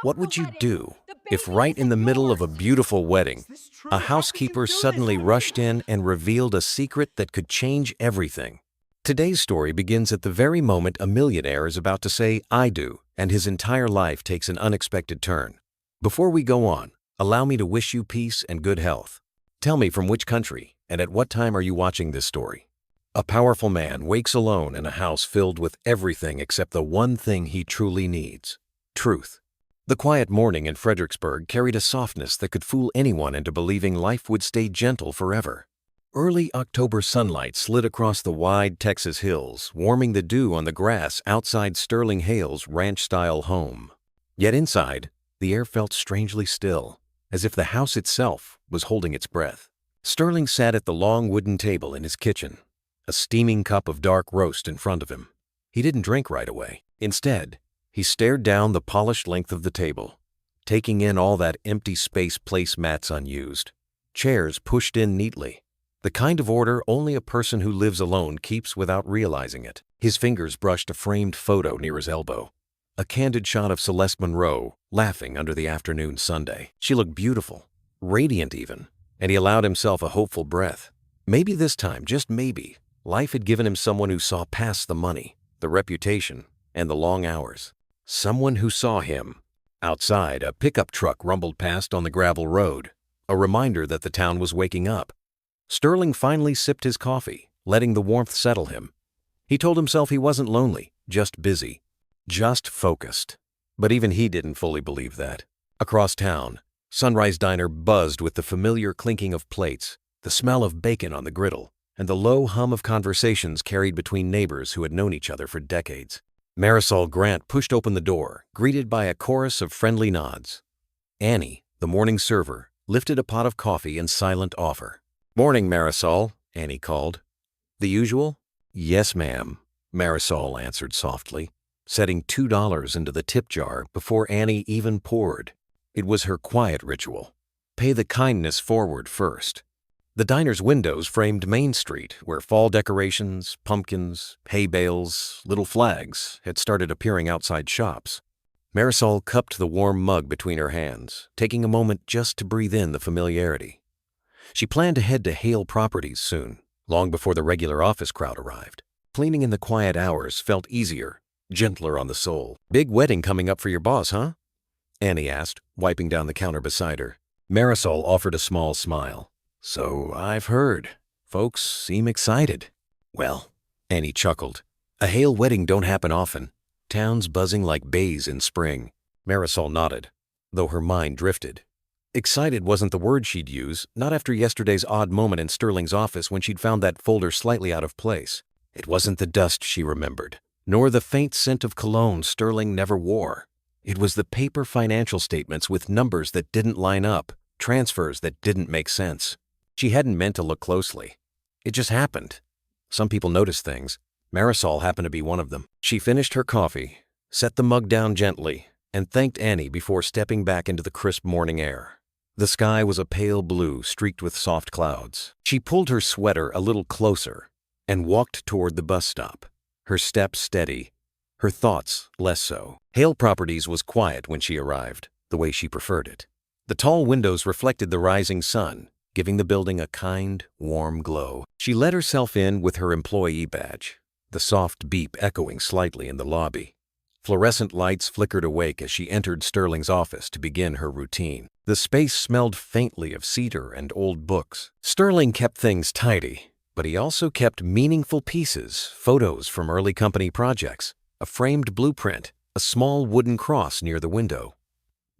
What would you do if right in the middle of a beautiful wedding, a housekeeper suddenly rushed in and revealed a secret that could change everything? Today's story begins at the very moment a millionaire is about to say, "I do," and his entire life takes an unexpected turn. Before we go on, allow me to wish you peace and good health. Tell me from which country and at what time are you watching this story? A powerful man wakes alone in a house filled with everything except the one thing he truly needs: truth. The quiet morning in Fredericksburg carried a softness that could fool anyone into believing life would stay gentle forever. Early October sunlight slid across the wide Texas hills, warming the dew on the grass outside Sterling Hale's ranch-style home. Yet inside, the air felt strangely still, as if the house itself was holding its breath. Sterling sat at the long wooden table in his kitchen, a steaming cup of dark roast in front of him. He didn't drink right away. Instead, he stared down the polished length of the table, taking in all that empty space, placemats unused, chairs pushed in neatly, the kind of order only a person who lives alone keeps without realizing it. His fingers brushed a framed photo near his elbow, a candid shot of Celeste Monroe laughing under the afternoon sunday. She looked beautiful, radiant even, and he allowed himself a hopeful breath. Maybe this time, just maybe, life had given him someone who saw past the money, the reputation, and the long hours. Someone who saw him. Outside, a pickup truck rumbled past on the gravel road, a reminder that the town was waking up. Sterling finally sipped his coffee, letting the warmth settle him. He told himself he wasn't lonely, just busy, just focused. But even he didn't fully believe that. Across town, Sunrise Diner buzzed with the familiar clinking of plates, the smell of bacon on the griddle, and the low hum of conversations carried between neighbors who had known each other for decades. Marisol Grant pushed open the door, greeted by a chorus of friendly nods. Annie, the morning server, lifted a pot of coffee in silent offer. "Morning, Marisol," Annie called. "The usual?" "Yes, ma'am," Marisol answered softly, setting $2 into the tip jar before Annie even poured. It was her quiet ritual. Pay the kindness forward first. The diner's windows framed Main Street, where fall decorations, pumpkins, hay bales, little flags had started appearing outside shops. Marisol cupped the warm mug between her hands, taking a moment just to breathe in the familiarity. She planned to head to Hale Properties soon, long before the regular office crowd arrived. Cleaning in the quiet hours felt easier, gentler on the soul. "Big wedding coming up for your boss, huh?" Annie asked, wiping down the counter beside her. Marisol offered a small smile. "So I've heard. Folks seem excited." "Well," Annie chuckled, "a Hale wedding don't happen often. Town's buzzing like bays in spring." Marisol nodded, though her mind drifted. Excited wasn't the word she'd use, not after yesterday's odd moment in Sterling's office when she'd found that folder slightly out of place. It wasn't the dust she remembered, nor the faint scent of cologne Sterling never wore. It was the paper financial statements with numbers that didn't line up, transfers that didn't make sense. She hadn't meant to look closely. It just happened. Some people notice things. Marisol happened to be one of them. She finished her coffee, set the mug down gently, and thanked Annie before stepping back into the crisp morning air. The sky was a pale blue streaked with soft clouds. She pulled her sweater a little closer and walked toward the bus stop, her steps steady, her thoughts less so. Hale Properties was quiet when she arrived, the way she preferred it. The tall windows reflected the rising sun, giving the building a kind, warm glow. She let herself in with her employee badge, the soft beep echoing slightly in the lobby. Fluorescent lights flickered awake as she entered Sterling's office to begin her routine. The space smelled faintly of cedar and old books. Sterling kept things tidy, but he also kept meaningful pieces, photos from early company projects, a framed blueprint, a small wooden cross near the window.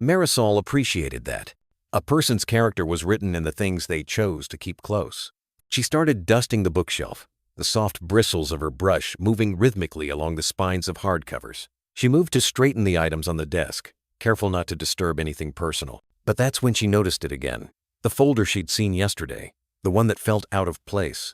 Marisol appreciated that. A person's character was written in the things they chose to keep close. She started dusting the bookshelf, the soft bristles of her brush moving rhythmically along the spines of hardcovers. She moved to straighten the items on the desk, careful not to disturb anything personal. But that's when she noticed it again. The folder she'd seen yesterday, the one that felt out of place.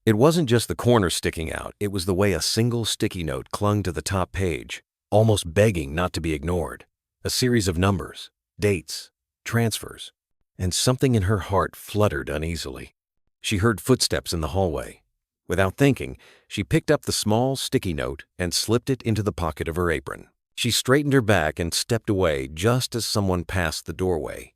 It wasn't just the corner sticking out, it was the way a single sticky note clung to the top page, almost begging not to be ignored. A series of numbers, dates, transfers, and something in her heart fluttered uneasily. She heard footsteps in the hallway. Without thinking, she picked up the small sticky note and slipped it into the pocket of her apron. She straightened her back and stepped away just as someone passed the doorway.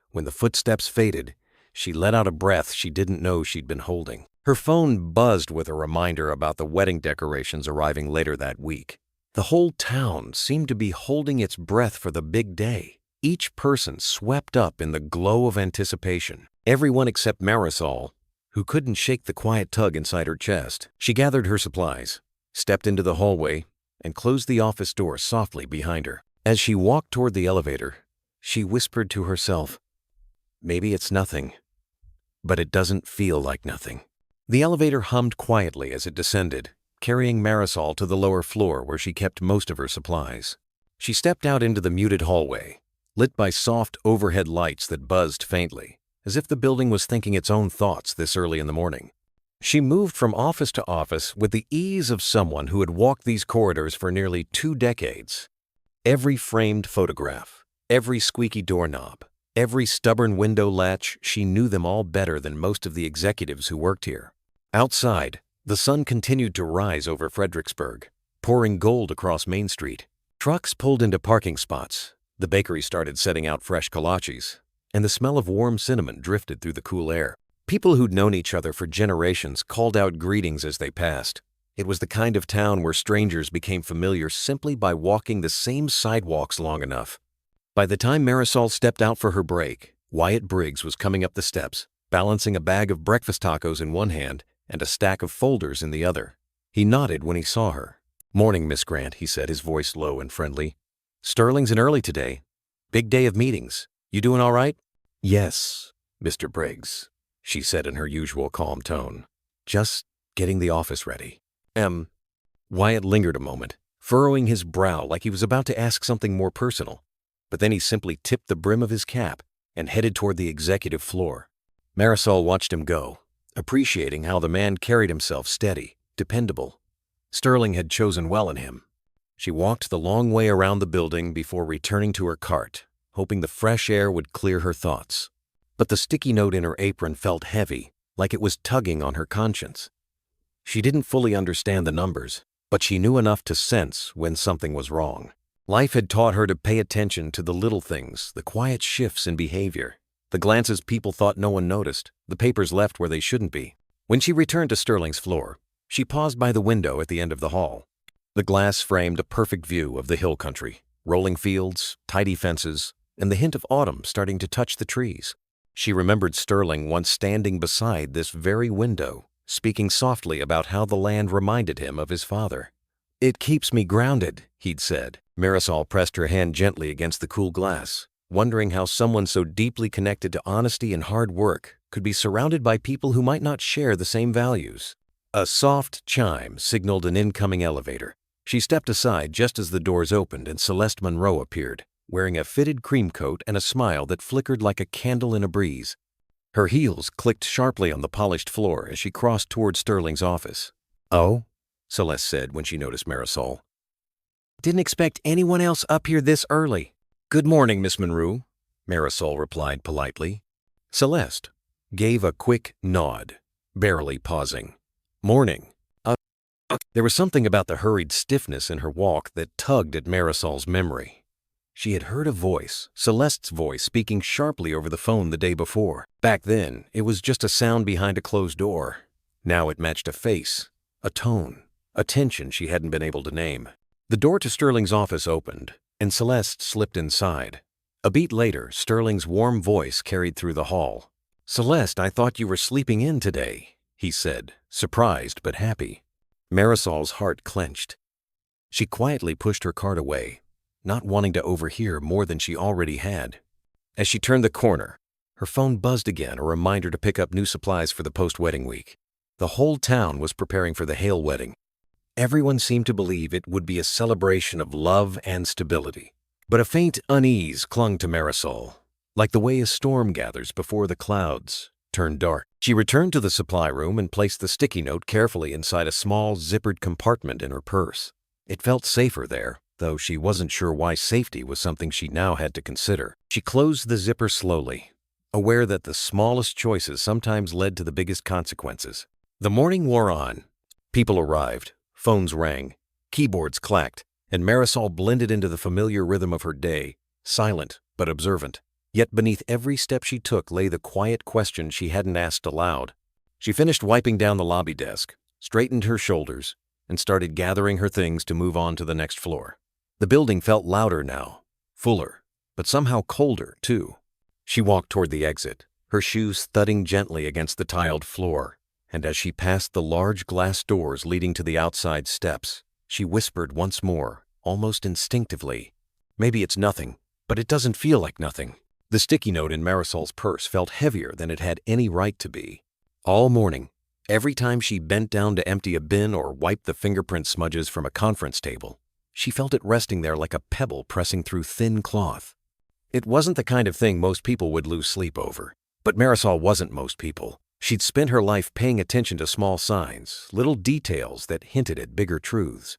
When the footsteps faded, she let out a breath she didn't know she'd been holding. Her phone buzzed with a reminder about the wedding decorations arriving later that week. The whole town seemed to be holding its breath for the big day, each person swept up in the glow of anticipation. Everyone except Marisol, who couldn't shake the quiet tug inside her chest. She gathered her supplies, stepped into the hallway, and closed the office door softly behind her. As she walked toward the elevator, she whispered to herself, "Maybe it's nothing, but it doesn't feel like nothing." The elevator hummed quietly as it descended, carrying Marisol to the lower floor where she kept most of her supplies. She stepped out into the muted hallway, lit by soft overhead lights that buzzed faintly, as if the building was thinking its own thoughts this early in the morning. She moved from office to office with the ease of someone who had walked these corridors for nearly 2 decades. Every framed photograph, every squeaky doorknob, every stubborn window latch, she knew them all better than most of the executives who worked here. Outside, the sun continued to rise over Fredericksburg, pouring gold across Main Street. Trucks pulled into parking spots, the bakery started setting out fresh kolaches, and the smell of warm cinnamon drifted through the cool air. People who'd known each other for generations called out greetings as they passed. It was the kind of town where strangers became familiar simply by walking the same sidewalks long enough. By the time Marisol stepped out for her break, Wyatt Briggs was coming up the steps, balancing a bag of breakfast tacos in one hand and a stack of folders in the other. He nodded when he saw her. "Morning, Miss Grant," he said, his voice low and friendly. "Sterling's in early today. Big day of meetings. You doing all right?" "Yes, Mr. Briggs," she said in her usual calm tone. "Just getting the office ready." Wyatt lingered a moment, furrowing his brow like he was about to ask something more personal, but then he simply tipped the brim of his cap and headed toward the executive floor. Marisol watched him go, appreciating how the man carried himself steady, dependable. Sterling had chosen well in him. She walked the long way around the building before returning to her cart, hoping the fresh air would clear her thoughts. But the sticky note in her apron felt heavy, like it was tugging on her conscience. She didn't fully understand the numbers, but she knew enough to sense when something was wrong. Life had taught her to pay attention to the little things, the quiet shifts in behavior, the glances people thought no one noticed, the papers left where they shouldn't be. When she returned to Sterling's floor, she paused by the window at the end of the hall. The glass framed a perfect view of the hill country, rolling fields, tidy fences, and the hint of autumn starting to touch the trees. She remembered Sterling once standing beside this very window, speaking softly about how the land reminded him of his father. "It keeps me grounded," he'd said. Marisol pressed her hand gently against the cool glass, wondering how someone so deeply connected to honesty and hard work could be surrounded by people who might not share the same values. A soft chime signaled an incoming elevator. She stepped aside just as the doors opened and Celeste Monroe appeared, wearing a fitted cream coat and a smile that flickered like a candle in a breeze. Her heels clicked sharply on the polished floor as she crossed toward Sterling's office. "Oh?" Celeste said when she noticed Marisol. "Didn't expect anyone else up here this early." "Good morning, Miss Monroe," Marisol replied politely. Celeste gave a quick nod, barely pausing. "Morning." There was something about the hurried stiffness in her walk that tugged at Marisol's memory. She had heard a voice, Celeste's voice, speaking sharply over the phone the day before. Back then, it was just a sound behind a closed door. Now it matched a face, a tone, a tension she hadn't been able to name. The door to Sterling's office opened, and Celeste slipped inside. A beat later, Sterling's warm voice carried through the hall. "Celeste, I thought you were sleeping in today," he said, surprised but happy. Marisol's heart clenched. She quietly pushed her cart away, not wanting to overhear more than she already had. As she turned the corner, her phone buzzed again, a reminder to pick up new supplies for the post-wedding week. The whole town was preparing for the Hale wedding. Everyone seemed to believe it would be a celebration of love and stability. But a faint unease clung to Marisol, like the way a storm gathers before the clouds turn dark. She returned to the supply room and placed the sticky note carefully inside a small, zippered compartment in her purse. It felt safer there, though she wasn't sure why safety was something she now had to consider. She closed the zipper slowly, aware that the smallest choices sometimes led to the biggest consequences. The morning wore on. People arrived, phones rang, keyboards clacked, and Marisol blended into the familiar rhythm of her day, silent but observant. Yet beneath every step she took lay the quiet question she hadn't asked aloud. She finished wiping down the lobby desk, straightened her shoulders, and started gathering her things to move on to the next floor. The building felt louder now, fuller, but somehow colder, too. She walked toward the exit, her shoes thudding gently against the tiled floor, and as she passed the large glass doors leading to the outside steps, she whispered once more, almost instinctively, "Maybe it's nothing, but it doesn't feel like nothing." The sticky note in Marisol's purse felt heavier than it had any right to be. All morning, every time she bent down to empty a bin or wipe the fingerprint smudges from a conference table, she felt it resting there like a pebble pressing through thin cloth. It wasn't the kind of thing most people would lose sleep over. But Marisol wasn't most people. She'd spent her life paying attention to small signs, little details that hinted at bigger truths.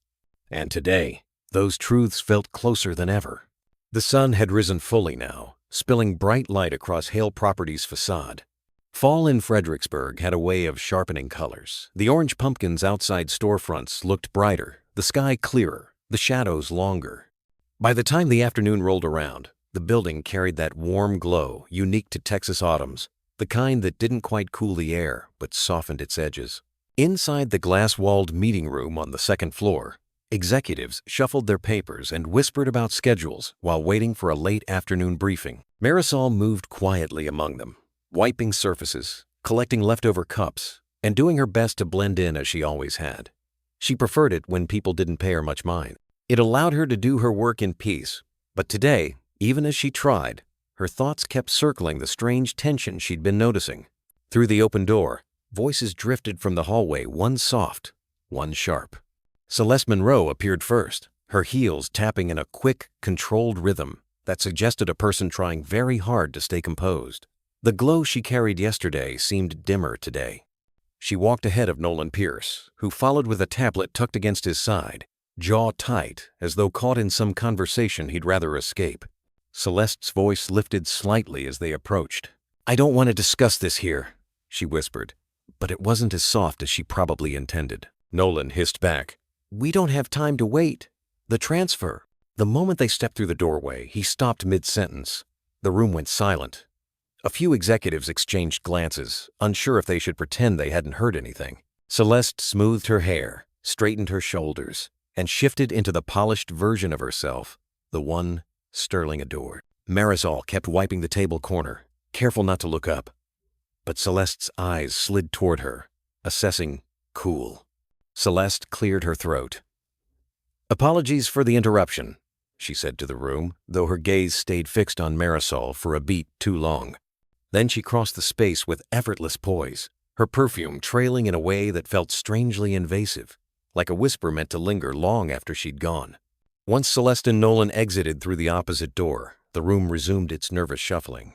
And today, those truths felt closer than ever. The sun had risen fully now, spilling bright light across Hale Properties' facade. Fall in Fredericksburg had a way of sharpening colors. The orange pumpkins outside storefronts looked brighter, the sky clearer, the shadows longer. By the time the afternoon rolled around, the building carried that warm glow unique to Texas autumns, the kind that didn't quite cool the air but softened its edges. Inside the glass-walled meeting room on the second floor, executives shuffled their papers and whispered about schedules while waiting for a late afternoon briefing. Marisol moved quietly among them, wiping surfaces, collecting leftover cups, and doing her best to blend in as she always had. She preferred it when people didn't pay her much mind. It allowed her to do her work in peace, but today, even as she tried, her thoughts kept circling the strange tension she'd been noticing. Through the open door, voices drifted from the hallway, one soft, one sharp. Celeste Monroe appeared first, her heels tapping in a quick, controlled rhythm that suggested a person trying very hard to stay composed. The glow she carried yesterday seemed dimmer today. She walked ahead of Nolan Pierce, who followed with a tablet tucked against his side, jaw tight as though caught in some conversation he'd rather escape. Celeste's voice lifted slightly as they approached. "I don't want to discuss this here," she whispered, but it wasn't as soft as she probably intended. Nolan hissed back, "We don't have time to wait. The transfer." The moment they stepped through the doorway, he stopped mid-sentence. The room went silent. A few executives exchanged glances, unsure if they should pretend they hadn't heard anything. Celeste smoothed her hair, straightened her shoulders, and shifted into the polished version of herself, the one Sterling adored. Marisol kept wiping the table corner, careful not to look up. But Celeste's eyes slid toward her, assessing cool. Celeste cleared her throat. "Apologies for the interruption," she said to the room, though her gaze stayed fixed on Marisol for a beat too long. Then she crossed the space with effortless poise, her perfume trailing in a way that felt strangely invasive, like a whisper meant to linger long after she'd gone. Once Celeste and Nolan exited through the opposite door, the room resumed its nervous shuffling.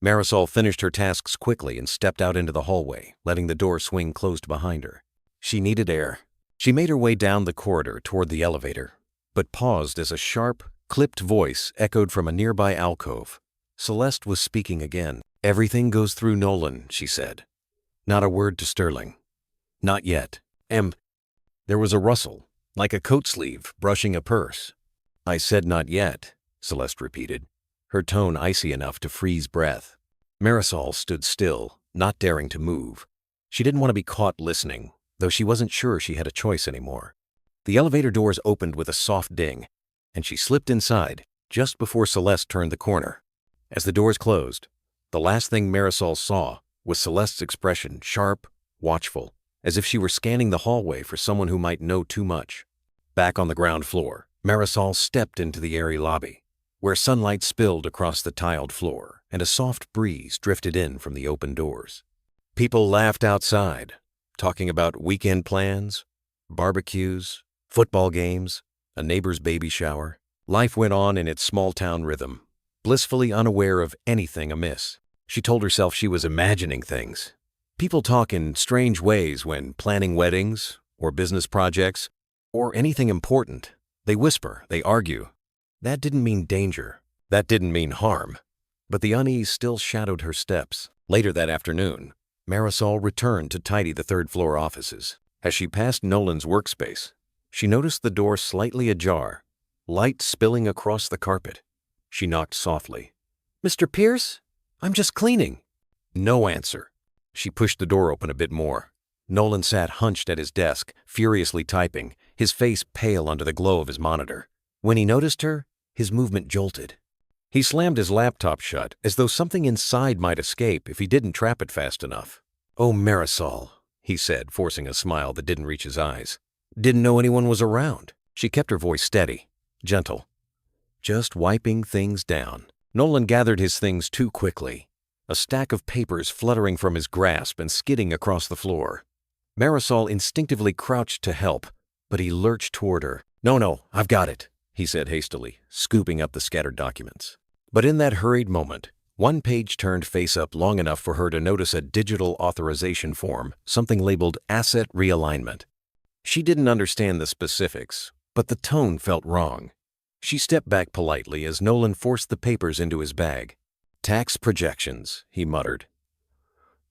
Marisol finished her tasks quickly and stepped out into the hallway, letting the door swing closed behind her. She needed air. She made her way down the corridor toward the elevator, but paused as a sharp, clipped voice echoed from a nearby alcove. Celeste was speaking again. "Everything goes through Nolan," she said. "Not a word to Sterling. Not yet. There was a rustle, like a coat sleeve brushing a purse. "I said not yet," Celeste repeated, her tone icy enough to freeze breath. Marisol stood still, not daring to move. She didn't want to be caught listening, though she wasn't sure she had a choice anymore. The elevator doors opened with a soft ding, and she slipped inside just before Celeste turned the corner. As the doors closed, the last thing Marisol saw was Celeste's expression, sharp, watchful, as if she were scanning the hallway for someone who might know too much. Back on the ground floor, Marisol stepped into the airy lobby, where sunlight spilled across the tiled floor and a soft breeze drifted in from the open doors. People laughed outside, talking about weekend plans, barbecues, football games, a neighbor's baby shower. Life went on in its small-town rhythm, blissfully unaware of anything amiss. She told herself she was imagining things. People talk in strange ways when planning weddings or business projects or anything important. They whisper, they argue. That didn't mean danger. That didn't mean harm. But the unease still shadowed her steps. Later that afternoon, Marisol returned to tidy the third-floor offices. As she passed Nolan's workspace, she noticed the door slightly ajar, light spilling across the carpet. She knocked softly. "Mr. Pierce? I'm just cleaning." No answer. She pushed the door open a bit more. Nolan sat hunched at his desk, furiously typing, his face pale under the glow of his monitor. When he noticed her, his movement jolted. He slammed his laptop shut as though something inside might escape if he didn't trap it fast enough. "Oh, Marisol," he said, forcing a smile that didn't reach his eyes. "Didn't know anyone was around." She kept her voice steady, gentle. "Just wiping things down." Nolan gathered his things too quickly, a stack of papers fluttering from his grasp and skidding across the floor. Marisol instinctively crouched to help, but he lurched toward her. No, I've got it," he said hastily, scooping up the scattered documents. But in that hurried moment, one page turned face up long enough for her to notice a digital authorization form, something labeled Asset Realignment. She didn't understand the specifics, but the tone felt wrong. She stepped back politely as Nolan forced the papers into his bag. "Tax projections," he muttered.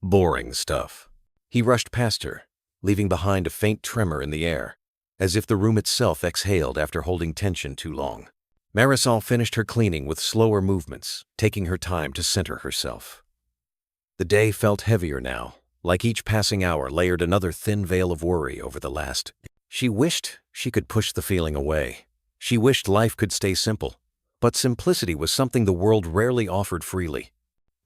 "Boring stuff." He rushed past her, leaving behind a faint tremor in the air, as if the room itself exhaled after holding tension too long. Marisol finished her cleaning with slower movements, taking her time to center herself. The day felt heavier now, like each passing hour layered another thin veil of worry over the last. She wished she could push the feeling away. She wished life could stay simple, but simplicity was something the world rarely offered freely.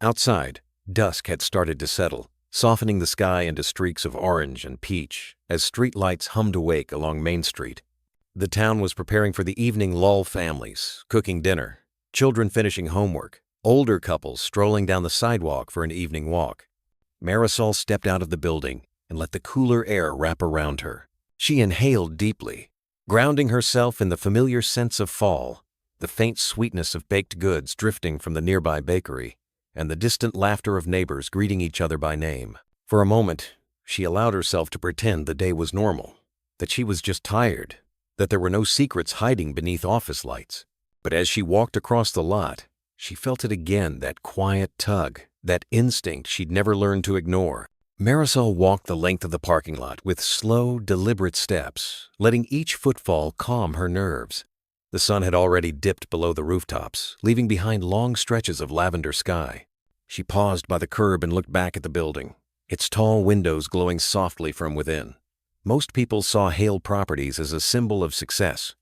Outside, dusk had started to settle, softening the sky into streaks of orange and peach as street lights hummed awake along Main Street. The town was preparing for the evening lull, families cooking dinner, children finishing homework, older couples strolling down the sidewalk for an evening walk. Marisol stepped out of the building and let the cooler air wrap around her. She inhaled deeply, grounding herself in the familiar sense of fall, the faint sweetness of baked goods drifting from the nearby bakery, and the distant laughter of neighbors greeting each other by name. For a moment, she allowed herself to pretend the day was normal, that she was just tired, that there were no secrets hiding beneath office lights. But as she walked across the lot, she felt it again, that quiet tug, that instinct she'd never learned to ignore. Marisol walked the length of the parking lot with slow, deliberate steps, letting each footfall calm her nerves. The sun had already dipped below the rooftops, leaving behind long stretches of lavender sky. She paused by the curb and looked back at the building, its tall windows glowing softly from within. Most people saw Hale Properties as a symbol of success.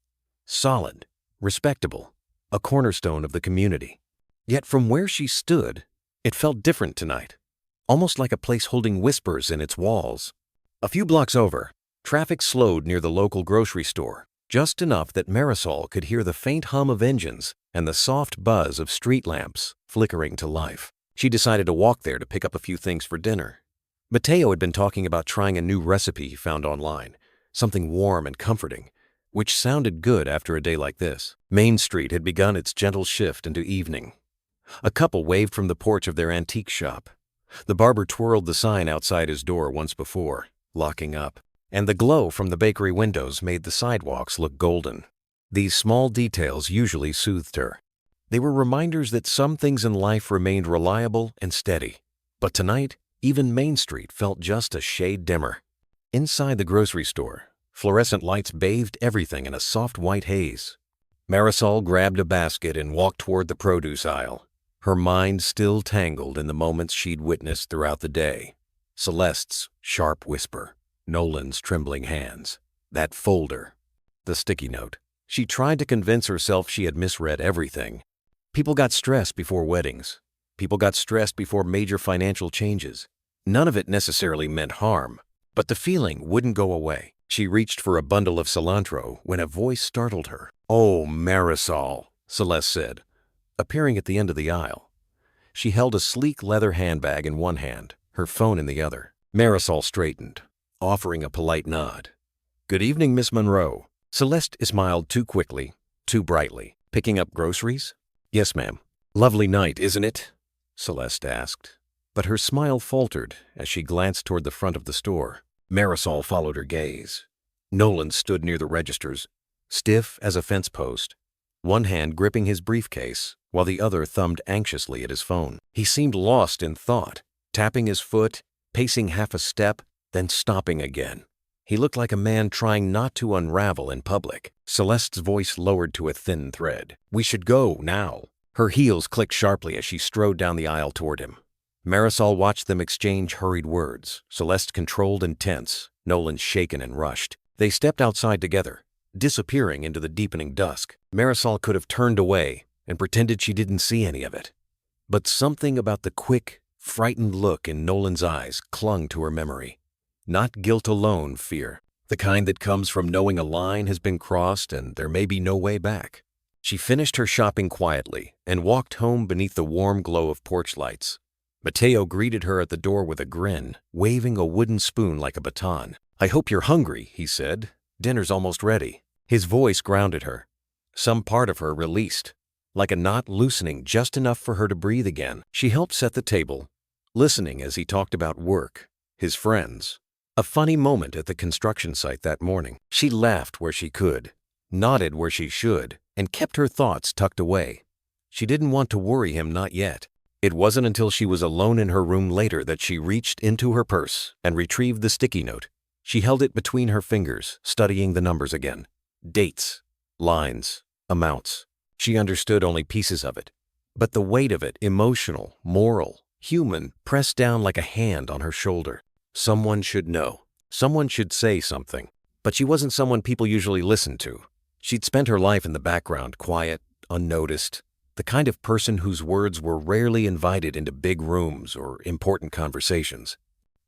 Solid, respectable, a cornerstone of the community. Yet from where she stood, it felt different tonight, almost like a place holding whispers in its walls. A few blocks over, traffic slowed near the local grocery store, just enough that Marisol could hear the faint hum of engines and the soft buzz of street lamps flickering to life. She decided to walk there to pick up a few things for dinner. Mateo had been talking about trying a new recipe he found online, something warm and comforting, which sounded good after a day like this. Main Street had begun its gentle shift into evening. A couple waved from the porch of their antique shop. The barber twirled the sign outside his door once before, locking up, and the glow from the bakery windows made the sidewalks look golden. These small details usually soothed her. They were reminders that some things in life remained reliable and steady. But tonight, even Main Street felt just a shade dimmer. Inside the grocery store, fluorescent lights bathed everything in a soft white haze. Marisol grabbed a basket and walked toward the produce aisle, her mind still tangled in the moments she'd witnessed throughout the day. Celeste's sharp whisper, Nolan's trembling hands, that folder, the sticky note. She tried to convince herself she had misread everything. People got stressed before weddings. People got stressed before major financial changes. None of it necessarily meant harm, but the feeling wouldn't go away. She reached for a bundle of cilantro when a voice startled her. "Oh, Marisol," Celeste said, appearing at the end of the aisle. She held a sleek leather handbag in one hand, her phone in the other. Marisol straightened, offering a polite nod. "Good evening, Miss Monroe." Celeste smiled too quickly, too brightly. "Picking up groceries?" "Yes, ma'am." "Lovely night, isn't it?" Celeste asked. But her smile faltered as she glanced toward the front of the store. Marisol followed her gaze. Nolan stood near the registers, stiff as a fence post, one hand gripping his briefcase while the other thumbed anxiously at his phone. He seemed lost in thought, tapping his foot, pacing half a step, then stopping again. He looked like a man trying not to unravel in public. Celeste's voice lowered to a thin thread. "We should go, now." Her heels clicked sharply as she strode down the aisle toward him. Marisol watched them exchange hurried words, Celeste controlled and tense, Nolan shaken and rushed. They stepped outside together, disappearing into the deepening dusk. Marisol could have turned away and pretended she didn't see any of it. But something about the quick, frightened look in Nolan's eyes clung to her memory. Not guilt alone, fear. The kind that comes from knowing a line has been crossed and there may be no way back. She finished her shopping quietly and walked home beneath the warm glow of porch lights. Mateo greeted her at the door with a grin, waving a wooden spoon like a baton. "I hope you're hungry," he said. "Dinner's almost ready." His voice grounded her. Some part of her released, like a knot loosening just enough for her to breathe again. She helped set the table, listening as he talked about work, his friends. A funny moment at the construction site that morning. She laughed where she could, nodded where she should, and kept her thoughts tucked away. She didn't want to worry him, not yet. It wasn't until she was alone in her room later that she reached into her purse and retrieved the sticky note. She held it between her fingers, studying the numbers again. Dates, lines, amounts. She understood only pieces of it. But the weight of it, emotional, moral, human, pressed down like a hand on her shoulder. Someone should know. Someone should say something. But she wasn't someone people usually listen to. She'd spent her life in the background, quiet, unnoticed, the kind of person whose words were rarely invited into big rooms or important conversations.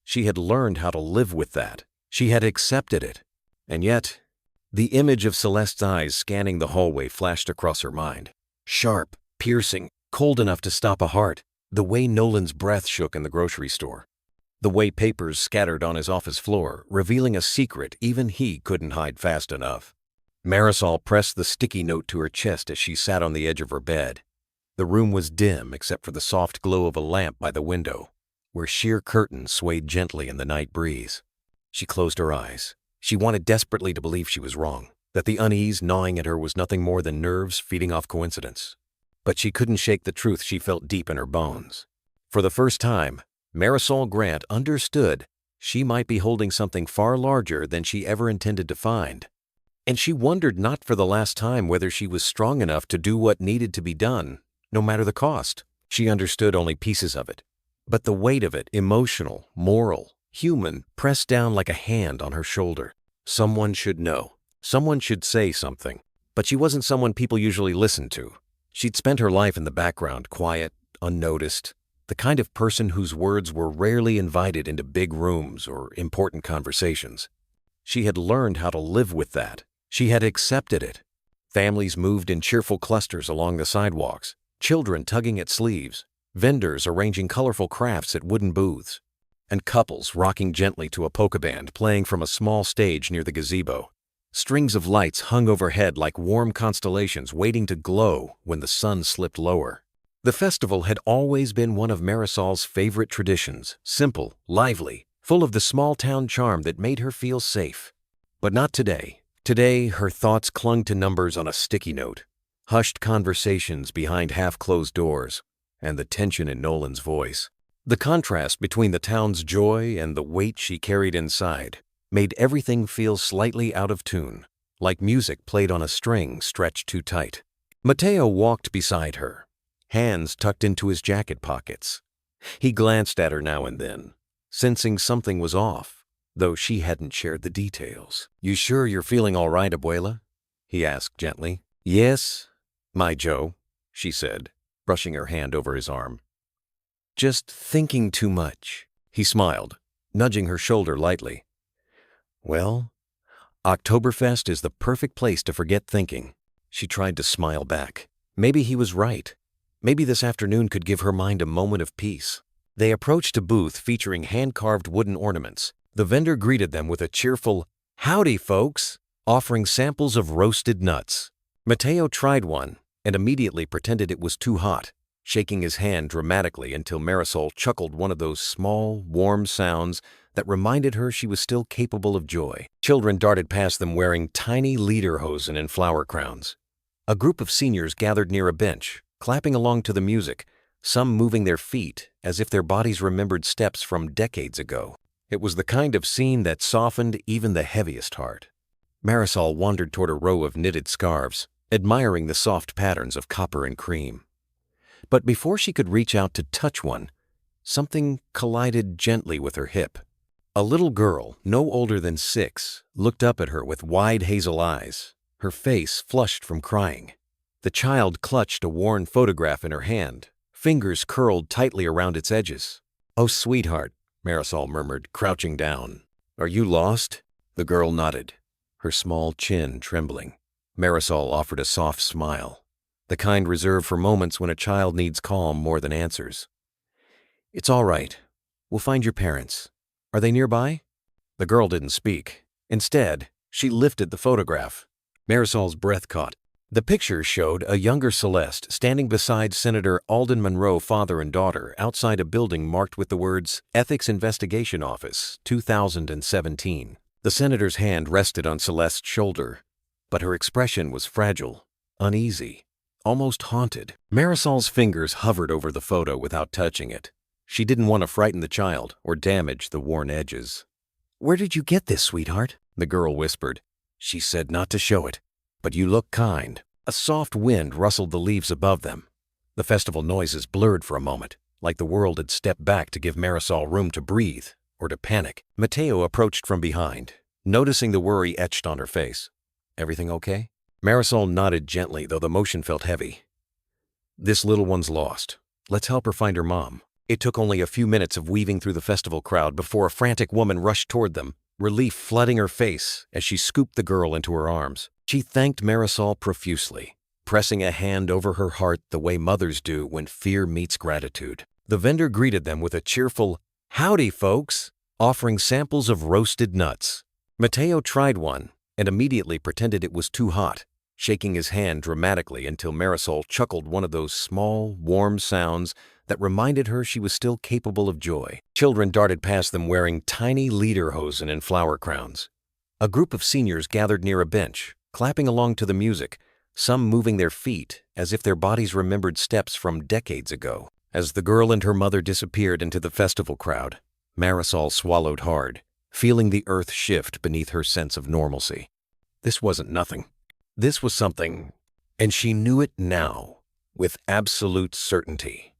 She had learned how to live with that. She had accepted it. And yet, the image of Celeste's eyes scanning the hallway flashed across her mind. Sharp, piercing, cold enough to stop a heart. The way Nolan's breath shook in the grocery store. The way papers scattered on his office floor, revealing a secret even he couldn't hide fast enough. Marisol pressed the sticky note to her chest as she sat on the edge of her bed. The room was dim except for the soft glow of a lamp by the window, where sheer curtains swayed gently in the night breeze. She closed her eyes. She wanted desperately to believe she was wrong, that the unease gnawing at her was nothing more than nerves feeding off coincidence. But she couldn't shake the truth she felt deep in her bones. For the first time, Marisol Grant understood she might be holding something far larger than she ever intended to find. And she wondered not for the last time whether she was strong enough to do what needed to be done, no matter the cost. She understood only pieces of it. But the weight of it, emotional, moral, human, pressed down like a hand on her shoulder. Someone should know. Someone should say something. But she wasn't someone people usually listen to. She'd spent her life in the background, quiet, unnoticed, the kind of person whose words were rarely invited into big rooms or important conversations. She had learned how to live with that. She had accepted it. Families moved in cheerful clusters along the sidewalks, children tugging at sleeves, vendors arranging colorful crafts at wooden booths, and couples rocking gently to a polka band playing from a small stage near the gazebo. Strings of lights hung overhead like warm constellations waiting to glow when the sun slipped lower. The festival had always been one of Marisol's favorite traditions, simple, lively, full of the small-town charm that made her feel safe. But not today. Today, her thoughts clung to numbers on a sticky note, hushed conversations behind half-closed doors, and the tension in Nolan's voice. The contrast between the town's joy and the weight she carried inside made everything feel slightly out of tune, like music played on a string stretched too tight. Mateo walked beside her, hands tucked into his jacket pockets. He glanced at her now and then, sensing something was off, though she hadn't shared the details. "You sure you're feeling all right, Abuela?" he asked gently. "Yes, my Joe," she said, brushing her hand over his arm. "Just thinking too much." He smiled, nudging her shoulder lightly. "Well, Oktoberfest is the perfect place to forget thinking." She tried to smile back. Maybe he was right. Maybe this afternoon could give her mind a moment of peace. They approached a booth featuring hand-carved wooden ornaments. The vendor greeted them with a cheerful, "Howdy, folks," offering samples of roasted nuts. Mateo tried one and immediately pretended it was too hot, shaking his hand dramatically until Marisol chuckled one of those small, warm sounds that reminded her she was still capable of joy. Children darted past them wearing tiny lederhosen and flower crowns. A group of seniors gathered near a bench, clapping along to the music, some moving their feet as if their bodies remembered steps from decades ago. It was the kind of scene that softened even the heaviest heart. Marisol wandered toward a row of knitted scarves, admiring the soft patterns of copper and cream. But before she could reach out to touch one, something collided gently with her hip. A little girl, no older than 6, looked up at her with wide hazel eyes, her face flushed from crying. The child clutched a worn photograph in her hand, fingers curled tightly around its edges. "Oh, sweetheart," Marisol murmured, crouching down. "Are you lost?" The girl nodded, her small chin trembling. Marisol offered a soft smile, the kind reserved for moments when a child needs calm more than answers. "It's all right. We'll find your parents. Are they nearby?" The girl didn't speak. Instead, she lifted the photograph. Marisol's breath caught. The picture showed a younger Celeste standing beside Senator Alden Monroe, father and daughter, outside a building marked with the words Ethics Investigation Office, 2017. The senator's hand rested on Celeste's shoulder, but her expression was fragile, uneasy, almost haunted. Marisol's fingers hovered over the photo without touching it. She didn't want to frighten the child or damage the worn edges. "Where did you get this, sweetheart?" the girl whispered. "She said not to show it, but you look kind." A soft wind rustled the leaves above them. The festival noises blurred for a moment, like the world had stepped back to give Marisol room to breathe or to panic. Mateo approached from behind, noticing the worry etched on her face. "Everything okay?" Marisol nodded gently, though the motion felt heavy. "This little one's lost. Let's help her find her mom." It took only a few minutes of weaving through the festival crowd before a frantic woman rushed toward them, relief flooding her face as she scooped the girl into her arms. She thanked Marisol profusely, pressing a hand over her heart the way mothers do when fear meets gratitude. The vendor greeted them with a cheerful, "Howdy, folks," offering samples of roasted nuts. Mateo tried one and immediately pretended it was too hot, shaking his hand dramatically until Marisol chuckled one of those small, warm sounds that reminded her she was still capable of joy. Children darted past them wearing tiny lederhosen and flower crowns. A group of seniors gathered near a bench, clapping along to the music, some moving their feet as if their bodies remembered steps from decades ago. As the girl and her mother disappeared into the festival crowd, Marisol swallowed hard, feeling the earth shift beneath her sense of normalcy. This wasn't nothing. This was something, and she knew it now, with absolute certainty.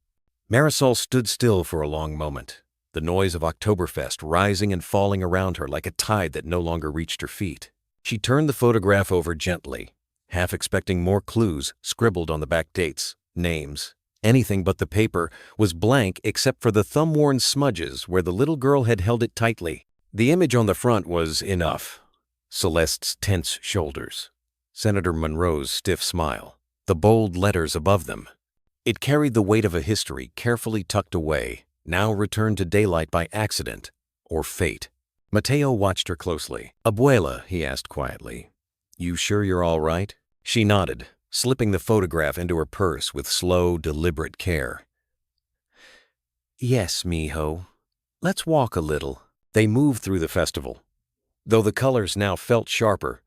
Marisol stood still for a long moment, the noise of Oktoberfest rising and falling around her like a tide that no longer reached her feet. She turned the photograph over gently, half expecting more clues scribbled on the back dates, names. Anything but the paper was blank except for the thumb-worn smudges where the little girl had held it tightly. The image on the front was enough. Celeste's tense shoulders, Senator Monroe's stiff smile, the bold letters above them. It carried the weight of a history carefully tucked away, now returned to daylight by accident or fate. Mateo watched her closely. "Abuela," he asked quietly, "you sure you're all right?" She nodded, slipping the photograph into her purse with slow, deliberate care. "Yes, mijo. Let's walk a little." They moved through the festival. Though the colors now felt sharper,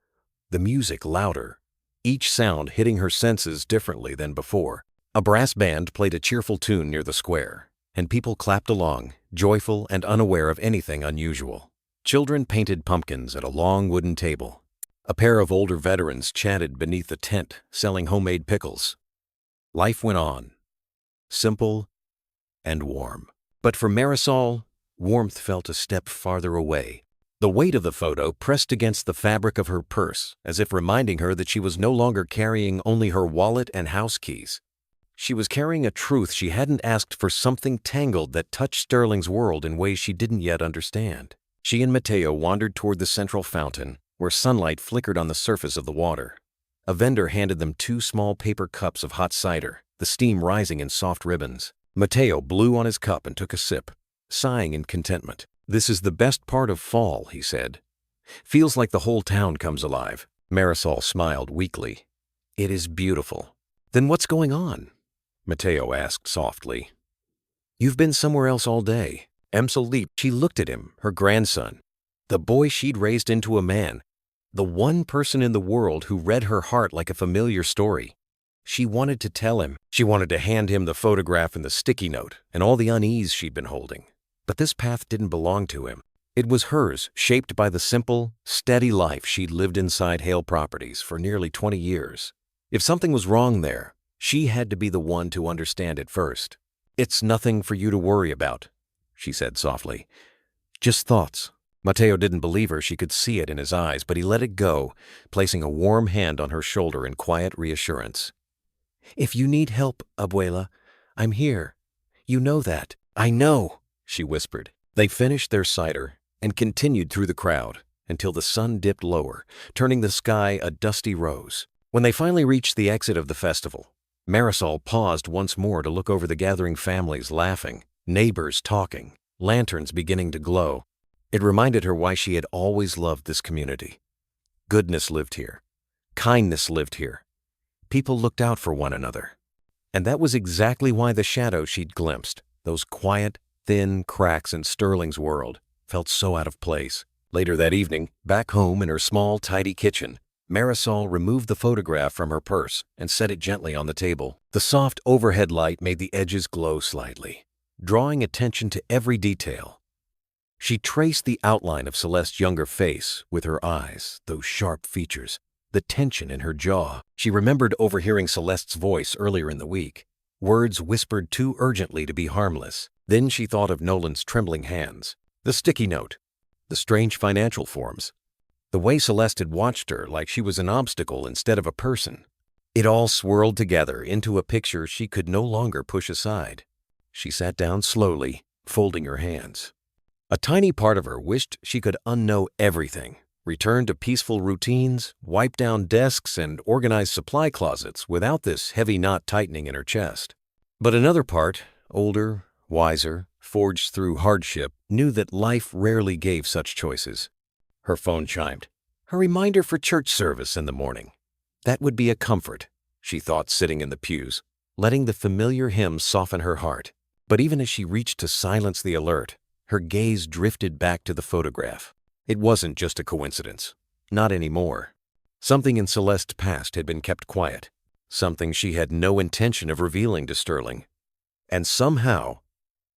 the music louder, each sound hitting her senses differently than before. A brass band played a cheerful tune near the square, and people clapped along, joyful and unaware of anything unusual. Children painted pumpkins at a long wooden table. A pair of older veterans chatted beneath a tent, selling homemade pickles. Life went on, simple and warm. But for Marisol, warmth felt a step farther away. The weight of the photo pressed against the fabric of her purse, as if reminding her that she was no longer carrying only her wallet and house keys. She was carrying a truth she hadn't asked for, something tangled that touched Sterling's world in ways she didn't yet understand. She and Mateo wandered toward the central fountain, where sunlight flickered on the surface of the water. A vendor handed them 2 small paper cups of hot cider, the steam rising in soft ribbons. Mateo blew on his cup and took a sip, sighing in contentment. "This is the best part of fall," he said. "Feels like the whole town comes alive." Marisol smiled weakly. "It is beautiful." "Then what's going on?" Mateo asked softly. "You've been somewhere else all day." Emsel leaped. She looked at him, her grandson, the boy she'd raised into a man, the one person in the world who read her heart like a familiar story. She wanted to tell him. She wanted to hand him the photograph and the sticky note and all the unease she'd been holding. But this path didn't belong to him. It was hers, shaped by the simple, steady life she'd lived inside Hale Properties for nearly 20 years. If something was wrong there, she had to be the one to understand it first. "It's nothing for you to worry about," she said softly. "Just thoughts." Mateo didn't believe her. She could see it in his eyes, but he let it go, placing a warm hand on her shoulder in quiet reassurance. "If you need help, Abuela, I'm here. You know that." "I know," she whispered. They finished their cider and continued through the crowd until the sun dipped lower, turning the sky a dusty rose. When they finally reached the exit of the festival, Marisol paused once more to look over the gathering families laughing, neighbors talking, lanterns beginning to glow. It reminded her why she had always loved this community. Goodness lived here. Kindness lived here. People looked out for one another. And that was exactly why the shadows she'd glimpsed, those quiet, thin cracks in Sterling's world, felt so out of place. Later that evening, back home in her small, tidy kitchen, Marisol removed the photograph from her purse and set it gently on the table. The soft overhead light made the edges glow slightly, drawing attention to every detail. She traced the outline of Celeste's younger face with her eyes, those sharp features, the tension in her jaw. She remembered overhearing Celeste's voice earlier in the week, words whispered too urgently to be harmless. Then she thought of Nolan's trembling hands, the sticky note, the strange financial forms, the way Celeste had watched her like she was an obstacle instead of a person. It all swirled together into a picture she could no longer push aside. She sat down slowly, folding her hands. A tiny part of her wished she could unknow everything, return to peaceful routines, wipe down desks, and organize supply closets without this heavy knot tightening in her chest. But another part, older, wiser, forged through hardship, knew that life rarely gave such choices. Her phone chimed. A reminder for church service in the morning. That would be a comfort, she thought, sitting in the pews, letting the familiar hymn soften her heart. But even as she reached to silence the alert, her gaze drifted back to the photograph. It wasn't just a coincidence. Not anymore. Something in Celeste's past had been kept quiet, something she had no intention of revealing to Sterling. And somehow,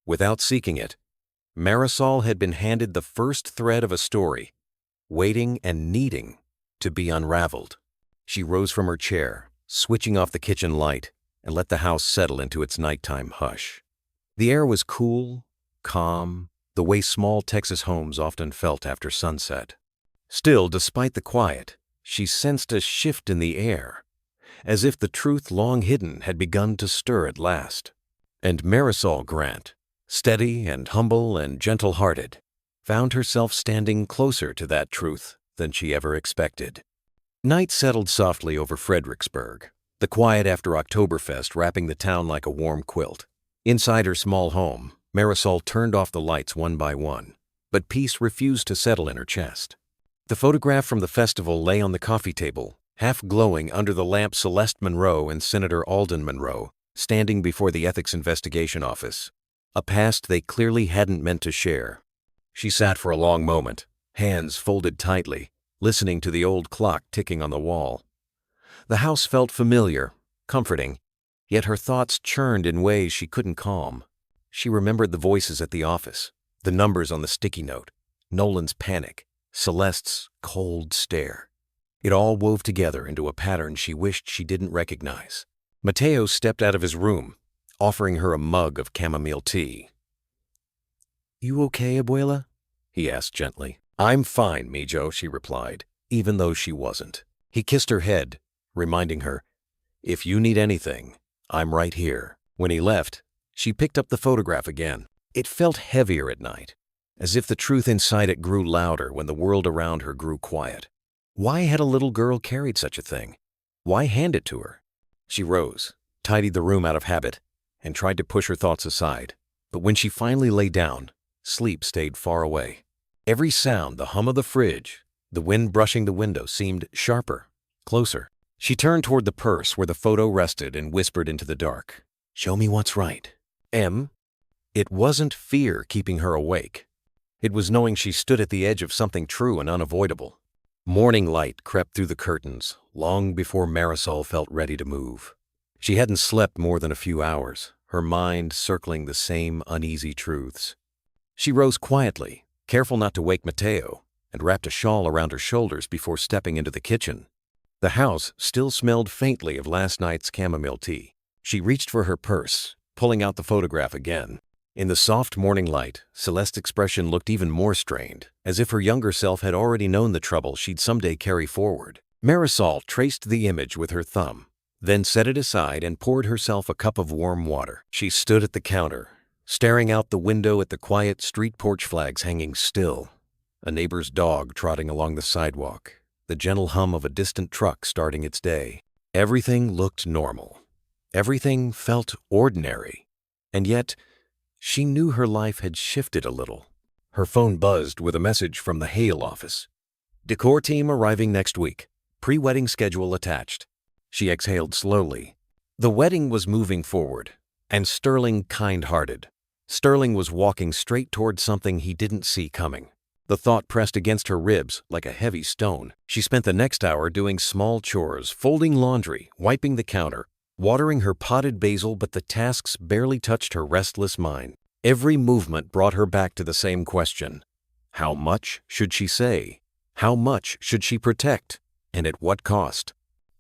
without seeking it, Marisol had been handed the first thread of a story, waiting and needing to be unraveled. She rose from her chair, switching off the kitchen light, and let the house settle into its nighttime hush. The air was cool, calm, the way small Texas homes often felt after sunset. Still, despite the quiet, she sensed a shift in the air, as if the truth long hidden had begun to stir at last. And Marisol Grant, steady and humble and gentle-hearted, found herself standing closer to that truth than she ever expected. Night settled softly over Fredericksburg, the quiet after Oktoberfest wrapping the town like a warm quilt. Inside her small home, Marisol turned off the lights one by one, but peace refused to settle in her chest. The photograph from the festival lay on the coffee table, half glowing under the lamp. Celeste Monroe and Senator Alden Monroe, standing before the Ethics Investigation Office, a past they clearly hadn't meant to share. She sat for a long moment, hands folded tightly, listening to the old clock ticking on the wall. The house felt familiar, comforting, yet her thoughts churned in ways she couldn't calm. She remembered the voices at the office, the numbers on the sticky note, Nolan's panic, Celeste's cold stare. It all wove together into a pattern she wished she didn't recognize. Mateo stepped out of his room, offering her a mug of chamomile tea. "You okay, Abuela?" he asked gently. "I'm fine, Mijo," she replied, even though she wasn't. He kissed her head, reminding her, "If you need anything, I'm right here." When he left, she picked up the photograph again. It felt heavier at night, as if the truth inside it grew louder when the world around her grew quiet. Why had a little girl carried such a thing? Why hand it to her? She rose, tidied the room out of habit, and tried to push her thoughts aside. But when she finally lay down, sleep stayed far away. Every sound, the hum of the fridge, the wind brushing the window, seemed sharper, closer. She turned toward the purse where the photo rested and whispered into the dark, "Show me what's right." It wasn't fear keeping her awake. It was knowing she stood at the edge of something true and unavoidable. Morning light crept through the curtains long before Marisol felt ready to move. She hadn't slept more than a few hours, her mind circling the same uneasy truths. She rose quietly, careful not to wake Mateo, and wrapped a shawl around her shoulders before stepping into the kitchen. The house still smelled faintly of last night's chamomile tea. She reached for her purse, pulling out the photograph again. In the soft morning light, Celeste's expression looked even more strained, as if her younger self had already known the trouble she'd someday carry forward. Marisol traced the image with her thumb, then set it aside and poured herself a cup of warm water. She stood at the counter, staring out the window at the quiet street porch flags hanging still, a neighbor's dog trotting along the sidewalk, the gentle hum of a distant truck starting its day. Everything looked normal. Everything felt ordinary. And yet, she knew her life had shifted a little. Her phone buzzed with a message from the Hale office. Decor team arriving next week. Pre-wedding schedule attached. She exhaled slowly. The wedding was moving forward, and Sterling kind-hearted. Sterling was walking straight toward something he didn't see coming. The thought pressed against her ribs like a heavy stone. She spent the next hour doing small chores, folding laundry, wiping the counter, watering her potted basil, but the tasks barely touched her restless mind. Every movement brought her back to the same question. How much should she say? How much should she protect? And at what cost?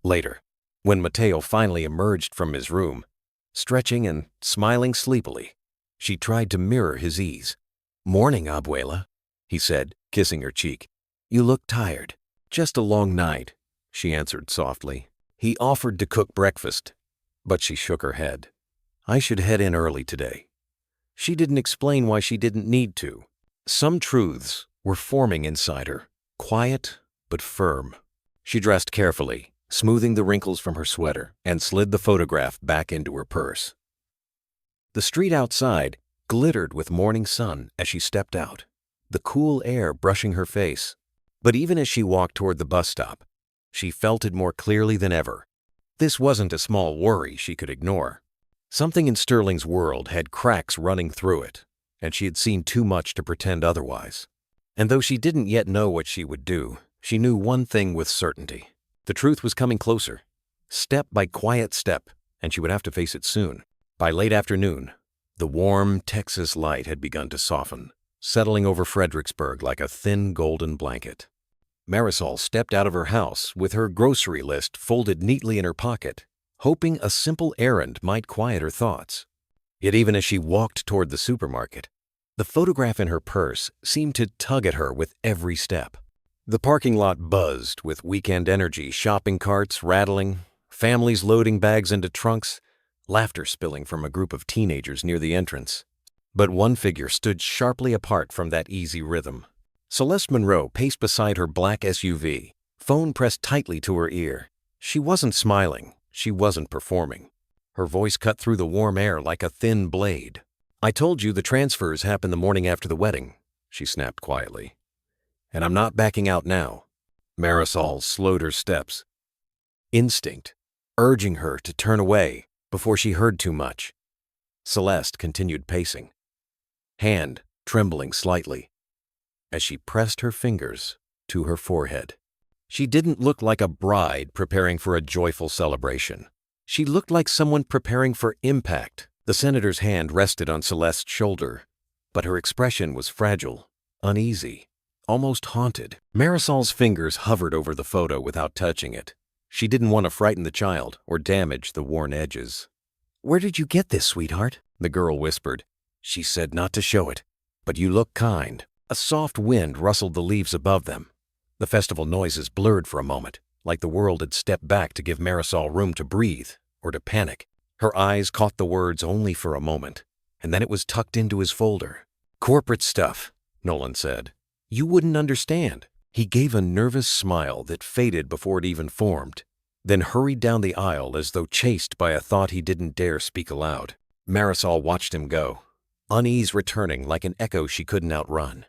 Later, when Mateo finally emerged from his room, stretching and smiling sleepily, she tried to mirror his ease. "Morning, abuela," he said, kissing her cheek. "You look tired." "Just a long night," she answered softly. He offered to cook breakfast, but she shook her head. "I should head in early today." She didn't explain why she didn't need to. Some truths were forming inside her, quiet but firm. She dressed carefully, smoothing the wrinkles from her sweater, and slid the photograph back into her purse. The street outside glittered with morning sun as she stepped out, the cool air brushing her face. But even as she walked toward the bus stop, she felt it more clearly than ever. This wasn't a small worry she could ignore. Something in Sterling's world had cracks running through it, and she had seen too much to pretend otherwise. And though she didn't yet know what she would do, she knew one thing with certainty. The truth was coming closer, step by quiet step, and she would have to face it soon. By late afternoon, the warm Texas light had begun to soften, settling over Fredericksburg like a thin golden blanket. Marisol stepped out of her house with her grocery list folded neatly in her pocket, hoping a simple errand might quiet her thoughts. Yet even as she walked toward the supermarket, the photograph in her purse seemed to tug at her with every step. The parking lot buzzed with weekend energy, shopping carts rattling, families loading bags into trunks, laughter spilling from a group of teenagers near the entrance. But one figure stood sharply apart from that easy rhythm. Celeste Monroe paced beside her black SUV, phone pressed tightly to her ear. She wasn't smiling. She wasn't performing. Her voice cut through the warm air like a thin blade. "I told you the transfers happened the morning after the wedding," she snapped quietly. "And I'm not backing out now." Marisol slowed her steps, instinct urging her to turn away before she heard too much. Celeste continued pacing, hand trembling slightly, as she pressed her fingers to her forehead. She didn't look like a bride preparing for a joyful celebration. She looked like someone preparing for impact. The senator's hand rested on Celeste's shoulder, but her expression was fragile, uneasy, almost haunted. Marisol's fingers hovered over the photo without touching it. She didn't want to frighten the child or damage the worn edges. "Where did you get this, sweetheart?" the girl whispered. "She said not to show it, but you look kind." A soft wind rustled the leaves above them. The festival noises blurred for a moment, like the world had stepped back to give Marisol room to breathe or to panic. Her eyes caught the words only for a moment, and then it was tucked into his folder. "Corporate stuff," Nolan said. "You wouldn't understand." He gave a nervous smile that faded before it even formed, then hurried down the aisle as though chased by a thought he didn't dare speak aloud. Marisol watched him go, unease returning like an echo she couldn't outrun.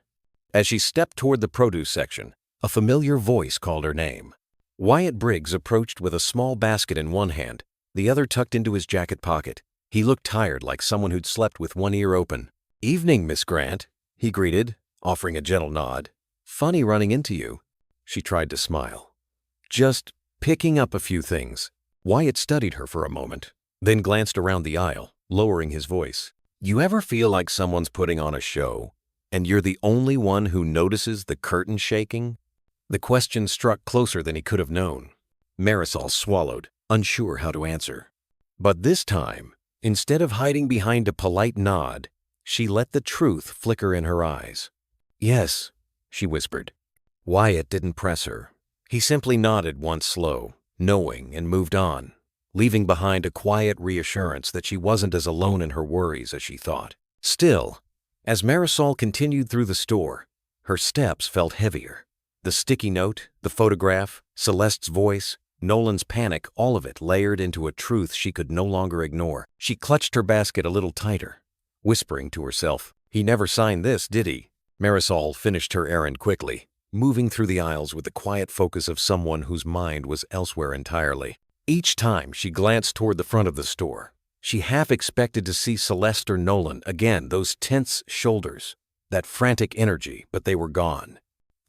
As she stepped toward the produce section, a familiar voice called her name. Wyatt Briggs approached with a small basket in one hand, the other tucked into his jacket pocket. He looked tired, like someone who'd slept with one ear open. "Evening, Miss Grant," he greeted, offering a gentle nod. "Funny running into you." She tried to smile. "Just picking up a few things." Wyatt studied her for a moment, then glanced around the aisle, lowering his voice. "You ever feel like someone's putting on a show? And you're the only one who notices the curtain shaking? The question struck closer than he could have known. Marisol swallowed, unsure how to answer. But this time, instead of hiding behind a polite nod, she let the truth flicker in her eyes. "Yes," she whispered. Wyatt didn't press her. He simply nodded once slow, knowing, and moved on, leaving behind a quiet reassurance that she wasn't as alone in her worries as she thought. Still, as Marisol continued through the store, her steps felt heavier. The sticky note, the photograph, Celeste's voice, Nolan's panic, all of it layered into a truth she could no longer ignore. She clutched her basket a little tighter, whispering to herself, "He never signed this, did he?" Marisol finished her errand quickly, moving through the aisles with the quiet focus of someone whose mind was elsewhere entirely. Each time she glanced toward the front of the store, she half expected to see Celeste or Nolan again, those tense shoulders, that frantic energy, but they were gone.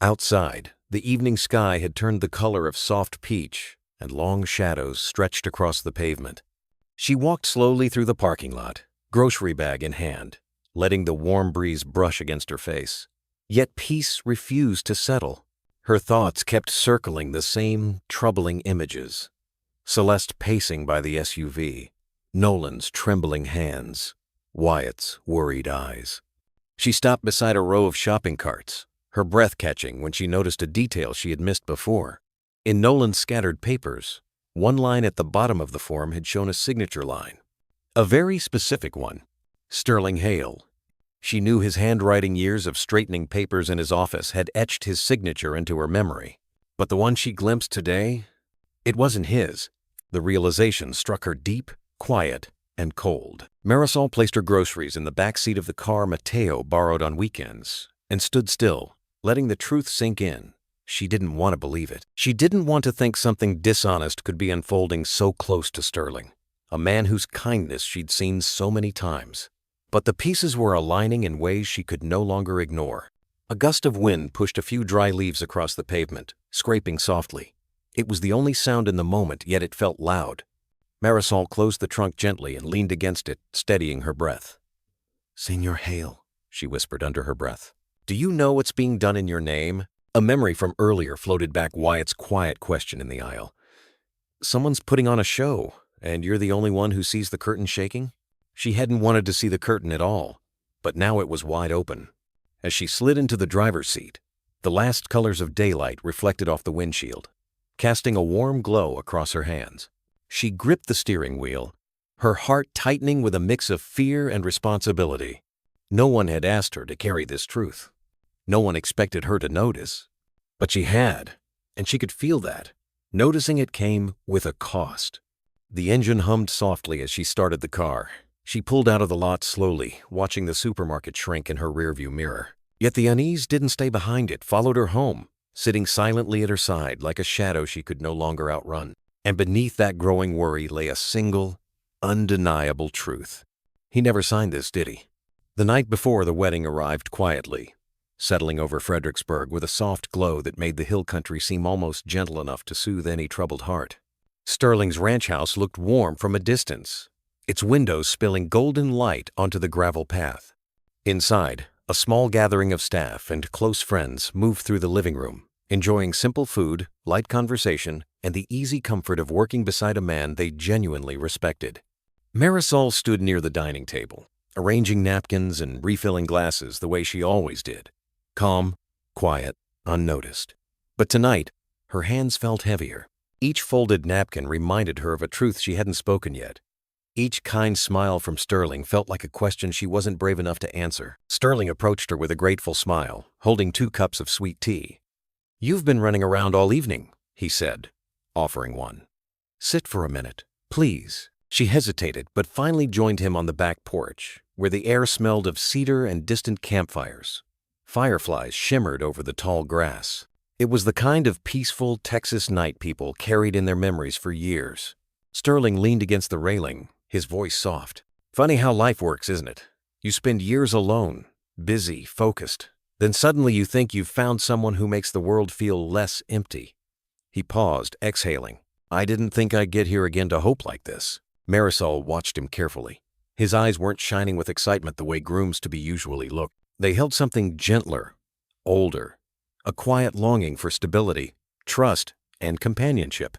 Outside, the evening sky had turned the color of soft peach, and long shadows stretched across the pavement. She walked slowly through the parking lot, grocery bag in hand, letting the warm breeze brush against her face. Yet peace refused to settle. Her thoughts kept circling the same troubling images. Celeste pacing by the SUV, Nolan's trembling hands, Wyatt's worried eyes. She stopped beside a row of shopping carts, her breath catching when she noticed a detail she had missed before. In Nolan's scattered papers, one line at the bottom of the form had shown a signature line. A very specific one. Sterling Hale. She knew his handwriting, years of straightening papers in his office had etched his signature into her memory. But the one she glimpsed today, it wasn't his. The realization struck her deep, quiet, and cold. Marisol placed her groceries in the back seat of the car Mateo borrowed on weekends and stood still, letting the truth sink in. She didn't want to believe it. She didn't want to think something dishonest could be unfolding so close to Sterling, a man whose kindness she'd seen so many times. But the pieces were aligning in ways she could no longer ignore. A gust of wind pushed a few dry leaves across the pavement, scraping softly. It was the only sound in the moment, yet it felt loud. Marisol closed the trunk gently and leaned against it, steadying her breath. "Senor Hale," she whispered under her breath. "Do you know what's being done in your name?" A memory from earlier floated back Wyatt's quiet question in the aisle. "Someone's putting on a show, and you're the only one who sees the curtain shaking?" She hadn't wanted to see the curtain at all, but now it was wide open. As she slid into the driver's seat, the last colors of daylight reflected off the windshield, casting a warm glow across her hands. She gripped the steering wheel, her heart tightening with a mix of fear and responsibility. No one had asked her to carry this truth. No one expected her to notice. But she had, and she could feel that. Noticing it came with a cost. The engine hummed softly as she started the car. She pulled out of the lot slowly, watching the supermarket shrink in her rearview mirror. Yet the unease didn't stay behind it, followed her home, sitting silently at her side like a shadow she could no longer outrun. And beneath that growing worry lay a single, undeniable truth. He never signed this, did he? The night before the wedding arrived quietly, settling over Fredericksburg with a soft glow that made the hill country seem almost gentle enough to soothe any troubled heart. Sterling's ranch house looked warm from a distance, its windows spilling golden light onto the gravel path. Inside, a small gathering of staff and close friends moved through the living room, enjoying simple food, light conversation, and the easy comfort of working beside a man they genuinely respected. Marisol stood near the dining table, arranging napkins and refilling glasses the way she always did. Calm, quiet, unnoticed. But tonight, her hands felt heavier. Each folded napkin reminded her of a truth she hadn't spoken yet. Each kind smile from Sterling felt like a question she wasn't brave enough to answer. Sterling approached her with a grateful smile, holding 2 cups of sweet tea. "You've been running around all evening," he said, offering one. "Sit for a minute, please." She hesitated, but finally joined him on the back porch, where the air smelled of cedar and distant campfires. Fireflies shimmered over the tall grass. It was the kind of peaceful Texas night people carried in their memories for years. Sterling leaned against the railing, his voice soft. "Funny how life works, isn't it? You spend years alone, busy, focused. Then suddenly you think you've found someone who makes the world feel less empty." He paused, exhaling. "I didn't think I'd get here again to hope like this." Marisol watched him carefully. His eyes weren't shining with excitement the way grooms-to-be usually look. They held something gentler, older, a quiet longing for stability, trust, and companionship.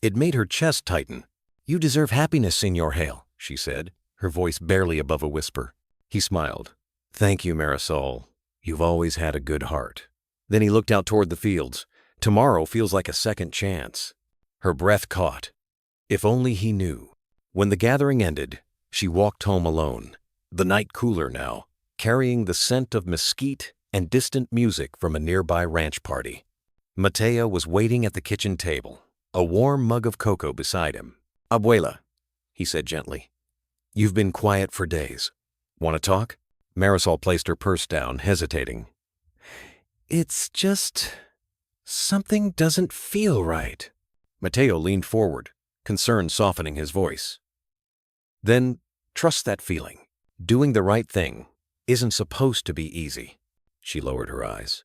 It made her chest tighten. "You deserve happiness, Senor Hale," she said, her voice barely above a whisper. He smiled. "Thank you, Marisol. You've always had a good heart." Then he looked out toward the fields. Tomorrow feels like a second chance. Her breath caught. If only he knew. When the gathering ended, she walked home alone, the night cooler now, carrying the scent of mesquite and distant music from a nearby ranch party. Mateo was waiting at the kitchen table, a warm mug of cocoa beside him. "Abuela," he said gently, "you've been quiet for days. Want to talk?" Marisol placed her purse down, hesitating. "It's just... something doesn't feel right." Mateo leaned forward, concern softening his voice. "Then trust that feeling. Doing the right thing isn't supposed to be easy." She lowered her eyes.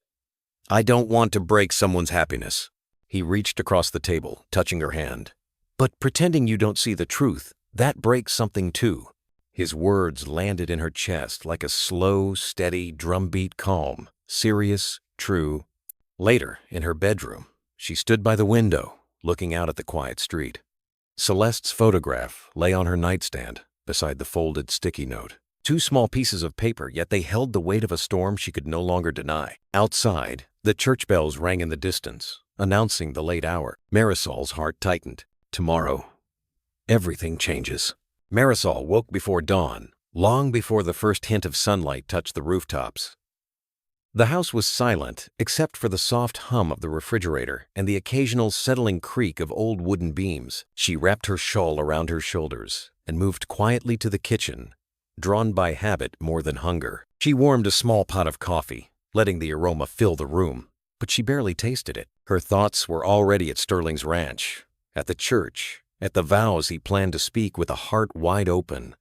"I don't want to break someone's happiness." He reached across the table, touching her hand. "But pretending you don't see the truth, that breaks something too." His words landed in her chest like a slow, steady drumbeat calm, serious, true. Later, in her bedroom, she stood by the window, looking out at the quiet street. Celeste's photograph lay on her nightstand beside the folded sticky note. Two small pieces of paper, yet they held the weight of a storm she could no longer deny. Outside, the church bells rang in the distance, announcing the late hour. Marisol's heart tightened. Tomorrow, everything changes. Marisol woke before dawn, long before the first hint of sunlight touched the rooftops. The house was silent except for the soft hum of the refrigerator and the occasional settling creak of old wooden beams. She wrapped her shawl around her shoulders and moved quietly to the kitchen, drawn by habit more than hunger. She warmed a small pot of coffee, letting the aroma fill the room, but she barely tasted it. Her thoughts were already at Sterling's ranch, at the church, at the vows he planned to speak with a heart wide open.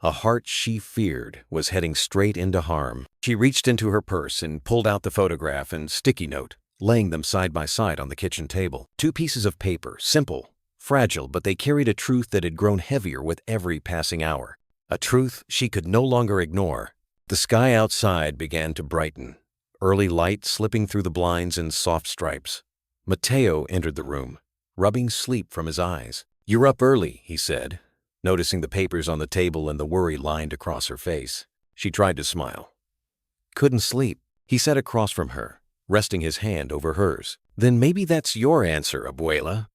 A heart she feared was heading straight into harm. She reached into her purse and pulled out the photograph and sticky note, laying them side by side on the kitchen table. Two pieces of paper, simple, fragile, but they carried a truth that had grown heavier with every passing hour. A truth she could no longer ignore. The sky outside began to brighten, early light slipping through the blinds in soft stripes. Mateo entered the room, rubbing sleep from his eyes. "You're up early," he said, noticing the papers on the table and the worry lined across her face. She tried to smile. "Couldn't sleep," he sat across from her, resting his hand over hers. "Then maybe that's your answer, Abuela.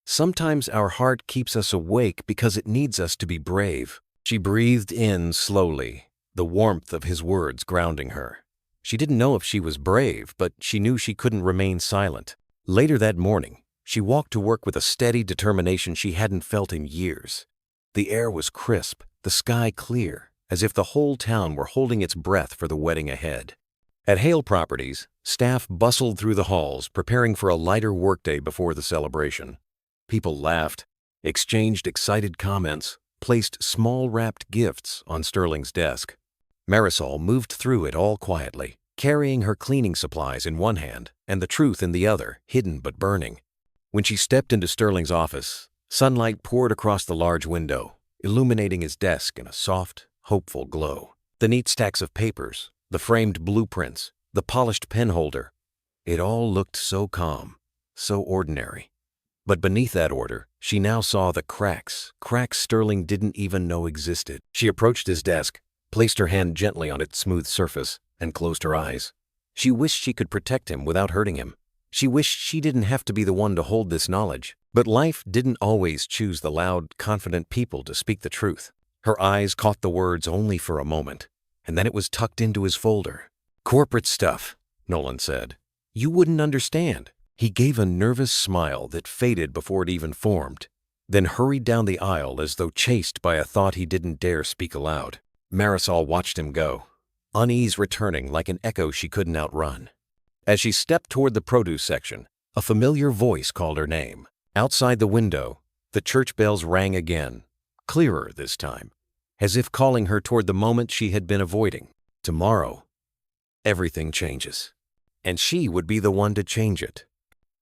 Sometimes our heart keeps us awake because it needs us to be brave." She breathed in slowly, the warmth of his words grounding her. She didn't know if she was brave, but she knew she couldn't remain silent. Later that morning, she walked to work with a steady determination she hadn't felt in years. The air was crisp, the sky clear, as if the whole town were holding its breath for the wedding ahead. At Hale Properties, staff bustled through the halls, preparing for a lighter workday before the celebration. People laughed, exchanged excited comments, placed small wrapped gifts on Sterling's desk. Marisol moved through it all quietly, carrying her cleaning supplies in one hand and the truth in the other, hidden but burning. When she stepped into Sterling's office, sunlight poured across the large window, illuminating his desk in a soft, hopeful glow. The neat stacks of papers, the framed blueprints, the polished pen holder, it all looked so calm, so ordinary. But beneath that order, she now saw the cracks Sterling didn't even know existed. She approached his desk, placed her hand gently on its smooth surface, and closed her eyes. She wished she could protect him without hurting him. She wished she didn't have to be the one to hold this knowledge. But life didn't always choose the loud, confident people to speak the truth. Her eyes caught the words only for a moment, and then it was tucked into his folder. "Corporate stuff," Nolan said. "You wouldn't understand." He gave a nervous smile that faded before it even formed, then hurried down the aisle as though chased by a thought he didn't dare speak aloud. Marisol watched him go, unease returning like an echo she couldn't outrun. As she stepped toward the produce section, a familiar voice called her name. Outside the window, the church bells rang again, clearer this time, as if calling her toward the moment she had been avoiding. Tomorrow, everything changes, and she would be the one to change it.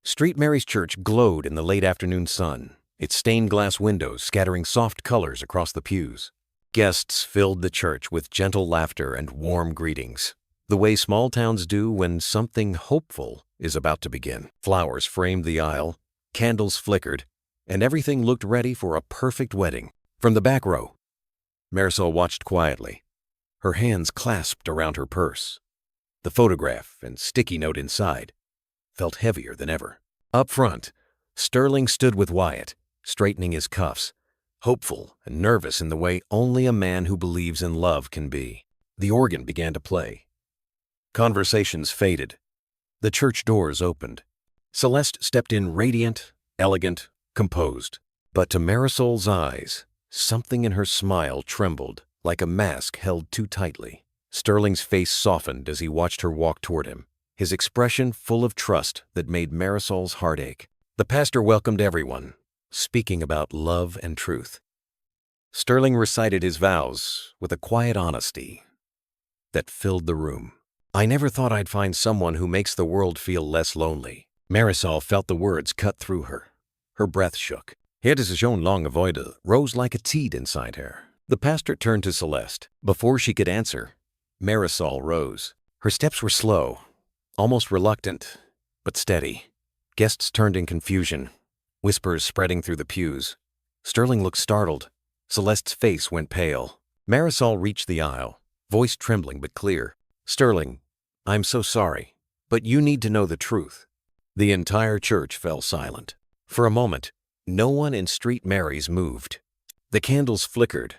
St. Mary's Church glowed in the late afternoon sun, its stained glass windows scattering soft colors across the pews. Guests filled the church with gentle laughter and warm greetings. the way small towns do when something hopeful is about to begin. Flowers framed the aisle, candles flickered, and everything looked ready for a perfect wedding. From the back row, Marisol watched quietly, her hands clasped around her purse. The photograph and sticky note inside felt heavier than ever. Up front, Sterling stood with Wyatt, straightening his cuffs, hopeful and nervous in the way only a man who believes in love can be. The organ began to play. Conversations faded. The church doors opened. Celeste stepped in radiant, elegant, composed. But to Marisol's eyes, something in her smile trembled like a mask held too tightly. Sterling's face softened as he watched her walk toward him, his expression full of trust that made Marisol's heart ache. The pastor welcomed everyone, speaking about love and truth. Sterling recited his vows with a quiet honesty that filled the room. "I never thought I'd find someone who makes the world feel less lonely." Marisol felt the words cut through her. Her breath shook. "Het is zo'n lange woede" rose like a teed inside her. The pastor turned to Celeste. Before she could answer, Marisol rose. Her steps were slow, almost reluctant, but steady. Guests turned in confusion, whispers spreading through the pews. Sterling looked startled. Celeste's face went pale. Marisol reached the aisle, voice trembling but clear. "Sterling, I'm so sorry, but you need to know the truth." The entire church fell silent. For a moment, no one in Street Mary's moved. The candles flickered,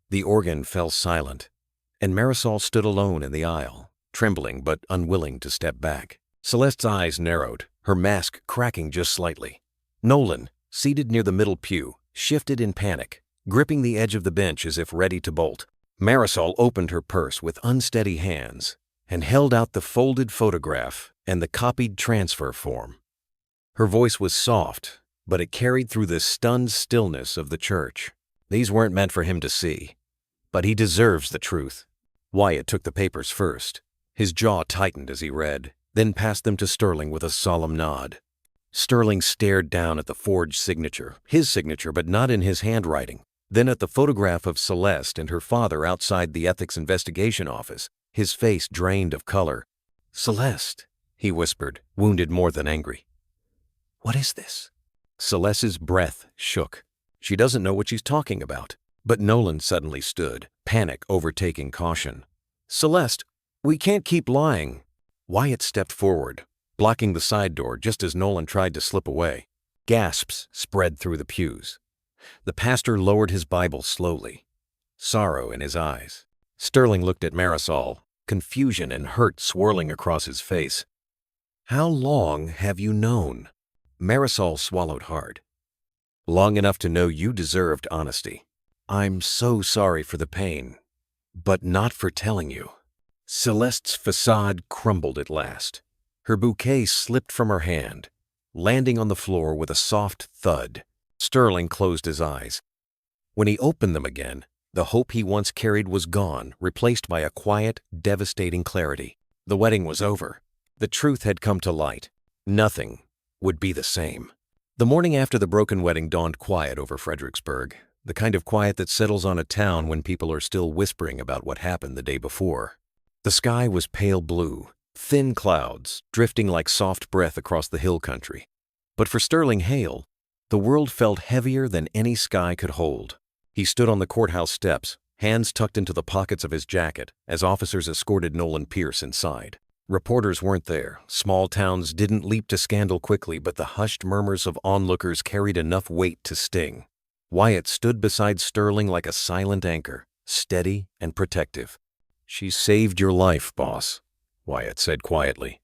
the organ fell silent, and Marisol stood alone in the aisle, trembling but unwilling to step back. Celeste's eyes narrowed, her mask cracking just slightly. Nolan, seated near the middle pew, shifted in panic, gripping the edge of the bench as if ready to bolt. Marisol opened her purse with unsteady hands and held out the folded photograph and the copied transfer form. Her voice was soft, but it carried through the stunned stillness of the church. These weren't meant for him to see, but he deserves the truth. Wyatt took the papers first. His jaw tightened as he read, then passed them to Sterling with a solemn nod. Sterling stared down at the forged signature, his signature but not in his handwriting, then at the photograph of Celeste and her father outside the Ethics Investigation Office, his face drained of color. "Celeste," he whispered, wounded more than angry. "What is this?" Celeste's breath shook. She doesn't know what she's talking about. But Nolan suddenly stood, panic overtaking caution. "Celeste, we can't keep lying." Wyatt stepped forward, blocking the side door just as Nolan tried to slip away. Gasps spread through the pews. The pastor lowered his Bible slowly, sorrow in his eyes. Sterling looked at Marisol, confusion and hurt swirling across his face. "How long have you known?" Marisol swallowed hard. "Long enough to know you deserved honesty." "I'm so sorry for the pain, but not for telling you." Celeste's facade crumbled at last. Her bouquet slipped from her hand, landing on the floor with a soft thud. Sterling closed his eyes. When he opened them again, the hope he once carried was gone, replaced by a quiet, devastating clarity. The wedding was over. The truth had come to light. Nothing would be the same. The morning after the broken wedding dawned quiet over Fredericksburg, the kind of quiet that settles on a town when people are still whispering about what happened the day before. The sky was pale blue, thin clouds drifting like soft breath across the hill country. But for Sterling Hale, the world felt heavier than any sky could hold. He stood on the courthouse steps, hands tucked into the pockets of his jacket, as officers escorted Nolan Pierce inside. Reporters weren't there. Small towns didn't leap to scandal quickly, but the hushed murmurs of onlookers carried enough weight to sting. Wyatt stood beside Sterling like a silent anchor, steady and protective. "She saved your life, boss," Wyatt said quietly.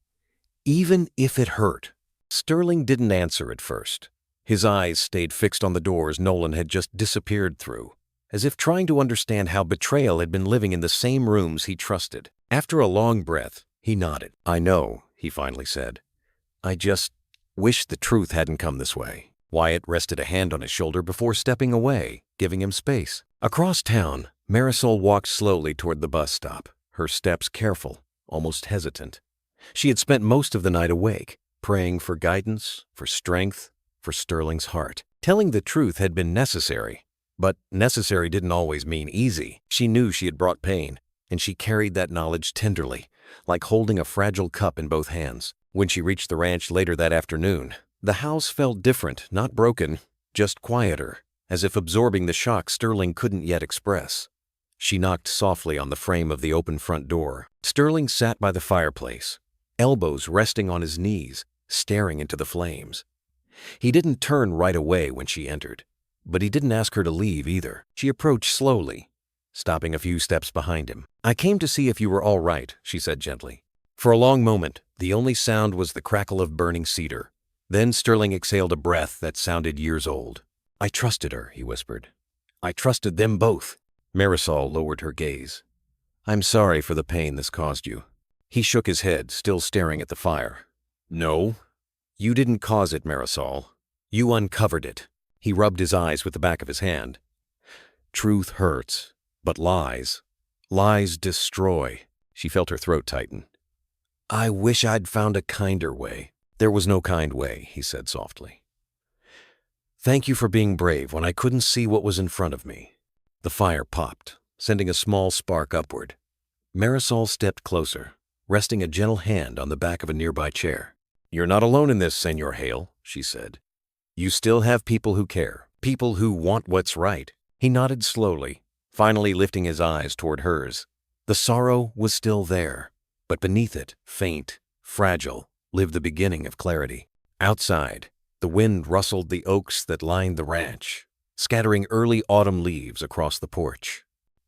"Even if it hurt." Sterling didn't answer at first. His eyes stayed fixed on the doors Nolan had just disappeared through, as if trying to understand how betrayal had been living in the same rooms he trusted. After a long breath, he nodded. "I know," he finally said. "I just wish the truth hadn't come this way." Wyatt rested a hand on his shoulder before stepping away, giving him space. Across town, Marisol walked slowly toward the bus stop, her steps careful, almost hesitant. She had spent most of the night awake, praying for guidance, for strength, for Sterling's heart. Telling the truth had been necessary, but necessary didn't always mean easy. She knew she had brought pain, and she carried that knowledge tenderly, like holding a fragile cup in both hands. When she reached the ranch later that afternoon, the house felt different, not broken, just quieter, as if absorbing the shock Sterling couldn't yet express. She knocked softly on the frame of the open front door. Sterling sat by the fireplace, elbows resting on his knees, staring into the flames. He didn't turn right away when she entered, but he didn't ask her to leave either. She approached slowly, stopping a few steps behind him. "I came to see if you were all right," she said gently. For a long moment, the only sound was the crackle of burning cedar. Then Sterling exhaled a breath that sounded years old. "I trusted her," he whispered. "I trusted them both." Marisol lowered her gaze. "I'm sorry for the pain this caused you." He shook his head, still staring at the fire. "No, you didn't cause it, Marisol. You uncovered it." He rubbed his eyes with the back of his hand. "Truth hurts, but lies destroy." She felt her throat tighten. "I wish I'd found a kinder way." "There was no kind way," he said softly. "Thank you for being brave when I couldn't see what was in front of me." The fire popped, sending a small spark upward. Marisol stepped closer, resting a gentle hand on the back of a nearby chair. "You're not alone in this, Senor Hale," she said. "You still have people who care, people who want what's right." He nodded slowly, finally lifting his eyes toward hers. The sorrow was still there, but beneath it, faint, fragile, lived the beginning of clarity. Outside, the wind rustled the oaks that lined the ranch, scattering early autumn leaves across the porch.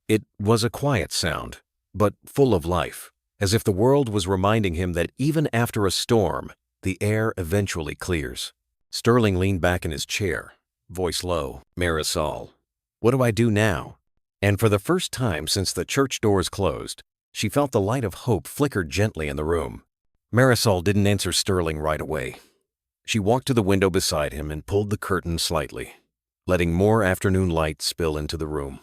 It was a quiet sound, but full of life, as if the world was reminding him that even after a storm, the air eventually clears. Sterling leaned back in his chair, voice low. "Marisol, what do I do now?" And for the first time since the church doors closed, she felt the light of hope flicker gently in the room. Marisol didn't answer Sterling right away. She walked to the window beside him and pulled the curtain slightly, letting more afternoon light spill into the room.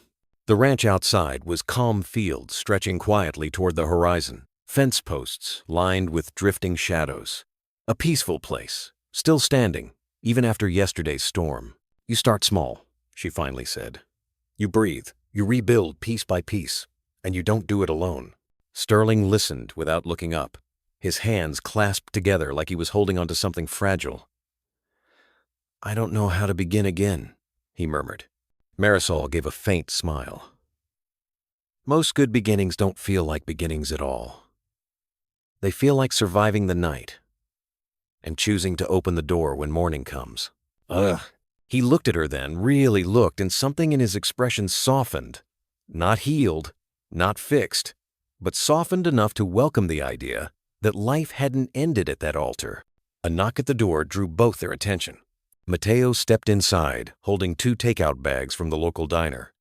The ranch outside was calm fields stretching quietly toward the horizon, fence posts lined with drifting shadows. A peaceful place, still standing, even after yesterday's storm. "You start small," she finally said. "You breathe, you rebuild piece by piece, and you don't do it alone." Sterling listened without looking up, his hands clasped together like he was holding onto something fragile. "I don't know how to begin again," he murmured. Marisol gave a faint smile. "Most good beginnings don't feel like beginnings at all. They feel like surviving the night and choosing to open the door when morning comes." Ugh. He looked at her then, really looked, and something in his expression softened. Not healed, not fixed, but softened enough to welcome the idea that life hadn't ended at that altar. A knock at the door drew both their attention. Mateo stepped inside, holding 2 takeout bags from the local diner.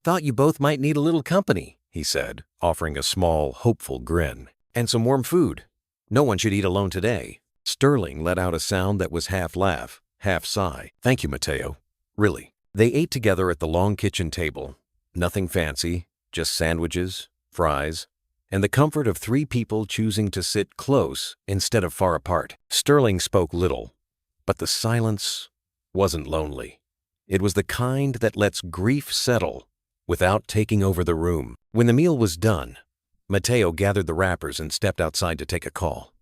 "Thought you both might need a little company," he said, offering a small, hopeful grin. "And some warm food. No one should eat alone today." Sterling let out a sound that was half laugh, half sigh. "Thank you, Mateo. Really." They ate together at the long kitchen table. Nothing fancy, just sandwiches, fries, and the comfort of 3 people choosing to sit close instead of far apart. Sterling spoke little, but the silence wasn't lonely. It was the kind that lets grief settle without taking over the room. When the meal was done, Mateo gathered the wrappers and stepped outside to take a call.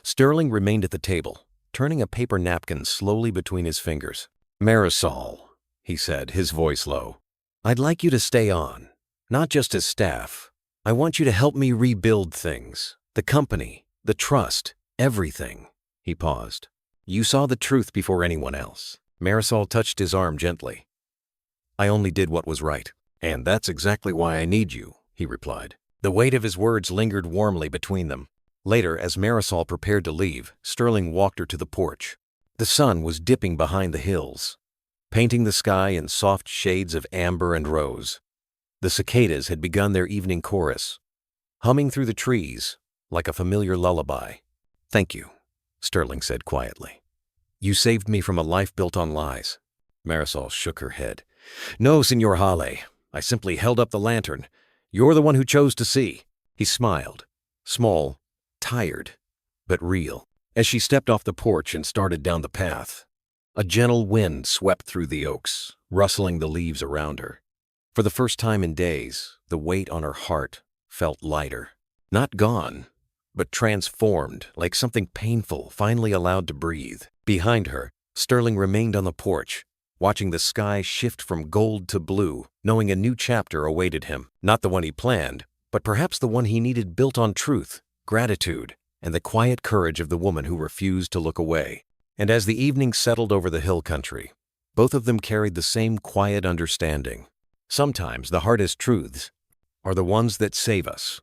Sterling remained at the table, turning a paper napkin slowly between his fingers. "Marisol," he said, his voice low, "I'd like you to stay on, not just as staff. I want you to help me rebuild things. The company, the trust, everything." He paused. "You saw the truth before anyone else." Marisol touched his arm gently. "I only did what was right. And that's exactly why I need you," he replied. The weight of his words lingered warmly between them. Later, as Marisol prepared to leave, Sterling walked her to the porch. The sun was dipping behind the hills, painting the sky in soft shades of amber and rose. The cicadas had begun their evening chorus, humming through the trees like a familiar lullaby. "Thank you," Sterling said quietly. "You saved me from a life built on lies." Marisol shook her head. "No, Senor Hale. I simply held up the lantern. You're the one who chose to see." He smiled, small, tired, but real. As she stepped off the porch and started down the path, a gentle wind swept through the oaks, rustling the leaves around her. For the first time in days, the weight on her heart felt lighter. Not gone, but transformed, like something painful finally allowed to breathe. Behind her, Sterling remained on the porch, watching the sky shift from gold to blue, knowing a new chapter awaited him. Not the one he planned, but perhaps the one he needed, built on truth, gratitude, and the quiet courage of the woman who refused to look away. And as the evening settled over the hill country, both of them carried the same quiet understanding. Sometimes the hardest truths are the ones that save us.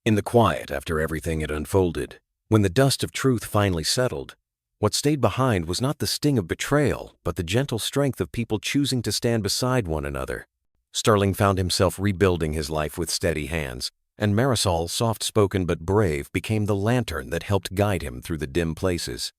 In the quiet after everything had unfolded, when the dust of truth finally settled, what stayed behind was not the sting of betrayal, but the gentle strength of people choosing to stand beside one another. Sterling found himself rebuilding his life with steady hands, and Marisol, soft-spoken but brave, became the lantern that helped guide him through the dim places.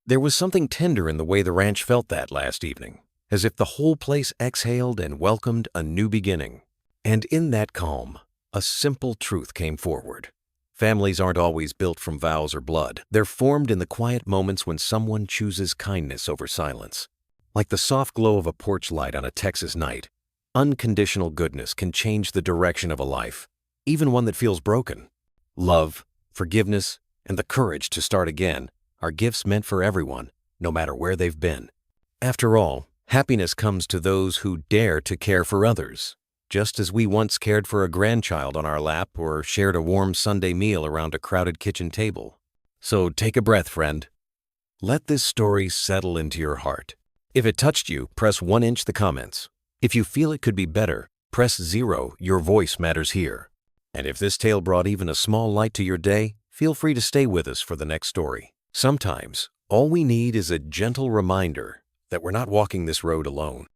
There was something tender in the way the ranch felt that last evening, as if the whole place exhaled and welcomed a new beginning. And in that calm, a simple truth came forward. Families aren't always built from vows or blood. They're formed in the quiet moments when someone chooses kindness over silence. Like the soft glow of a porch light on a Texas night, unconditional goodness can change the direction of a life, even one that feels broken. Love, forgiveness, and the courage to start again are gifts meant for everyone, no matter where they've been. After all, happiness comes to those who dare to care for others, just as we once cared for a grandchild on our lap or shared a warm Sunday meal around a crowded kitchen table. So take a breath, friend. Let this story settle into your heart. If it touched you, press 1 inch the comments. If you feel it could be better, press 0, your voice matters here. And if this tale brought even a small light to your day, feel free to stay with us for the next story. Sometimes, all we need is a gentle reminder that we're not walking this road alone.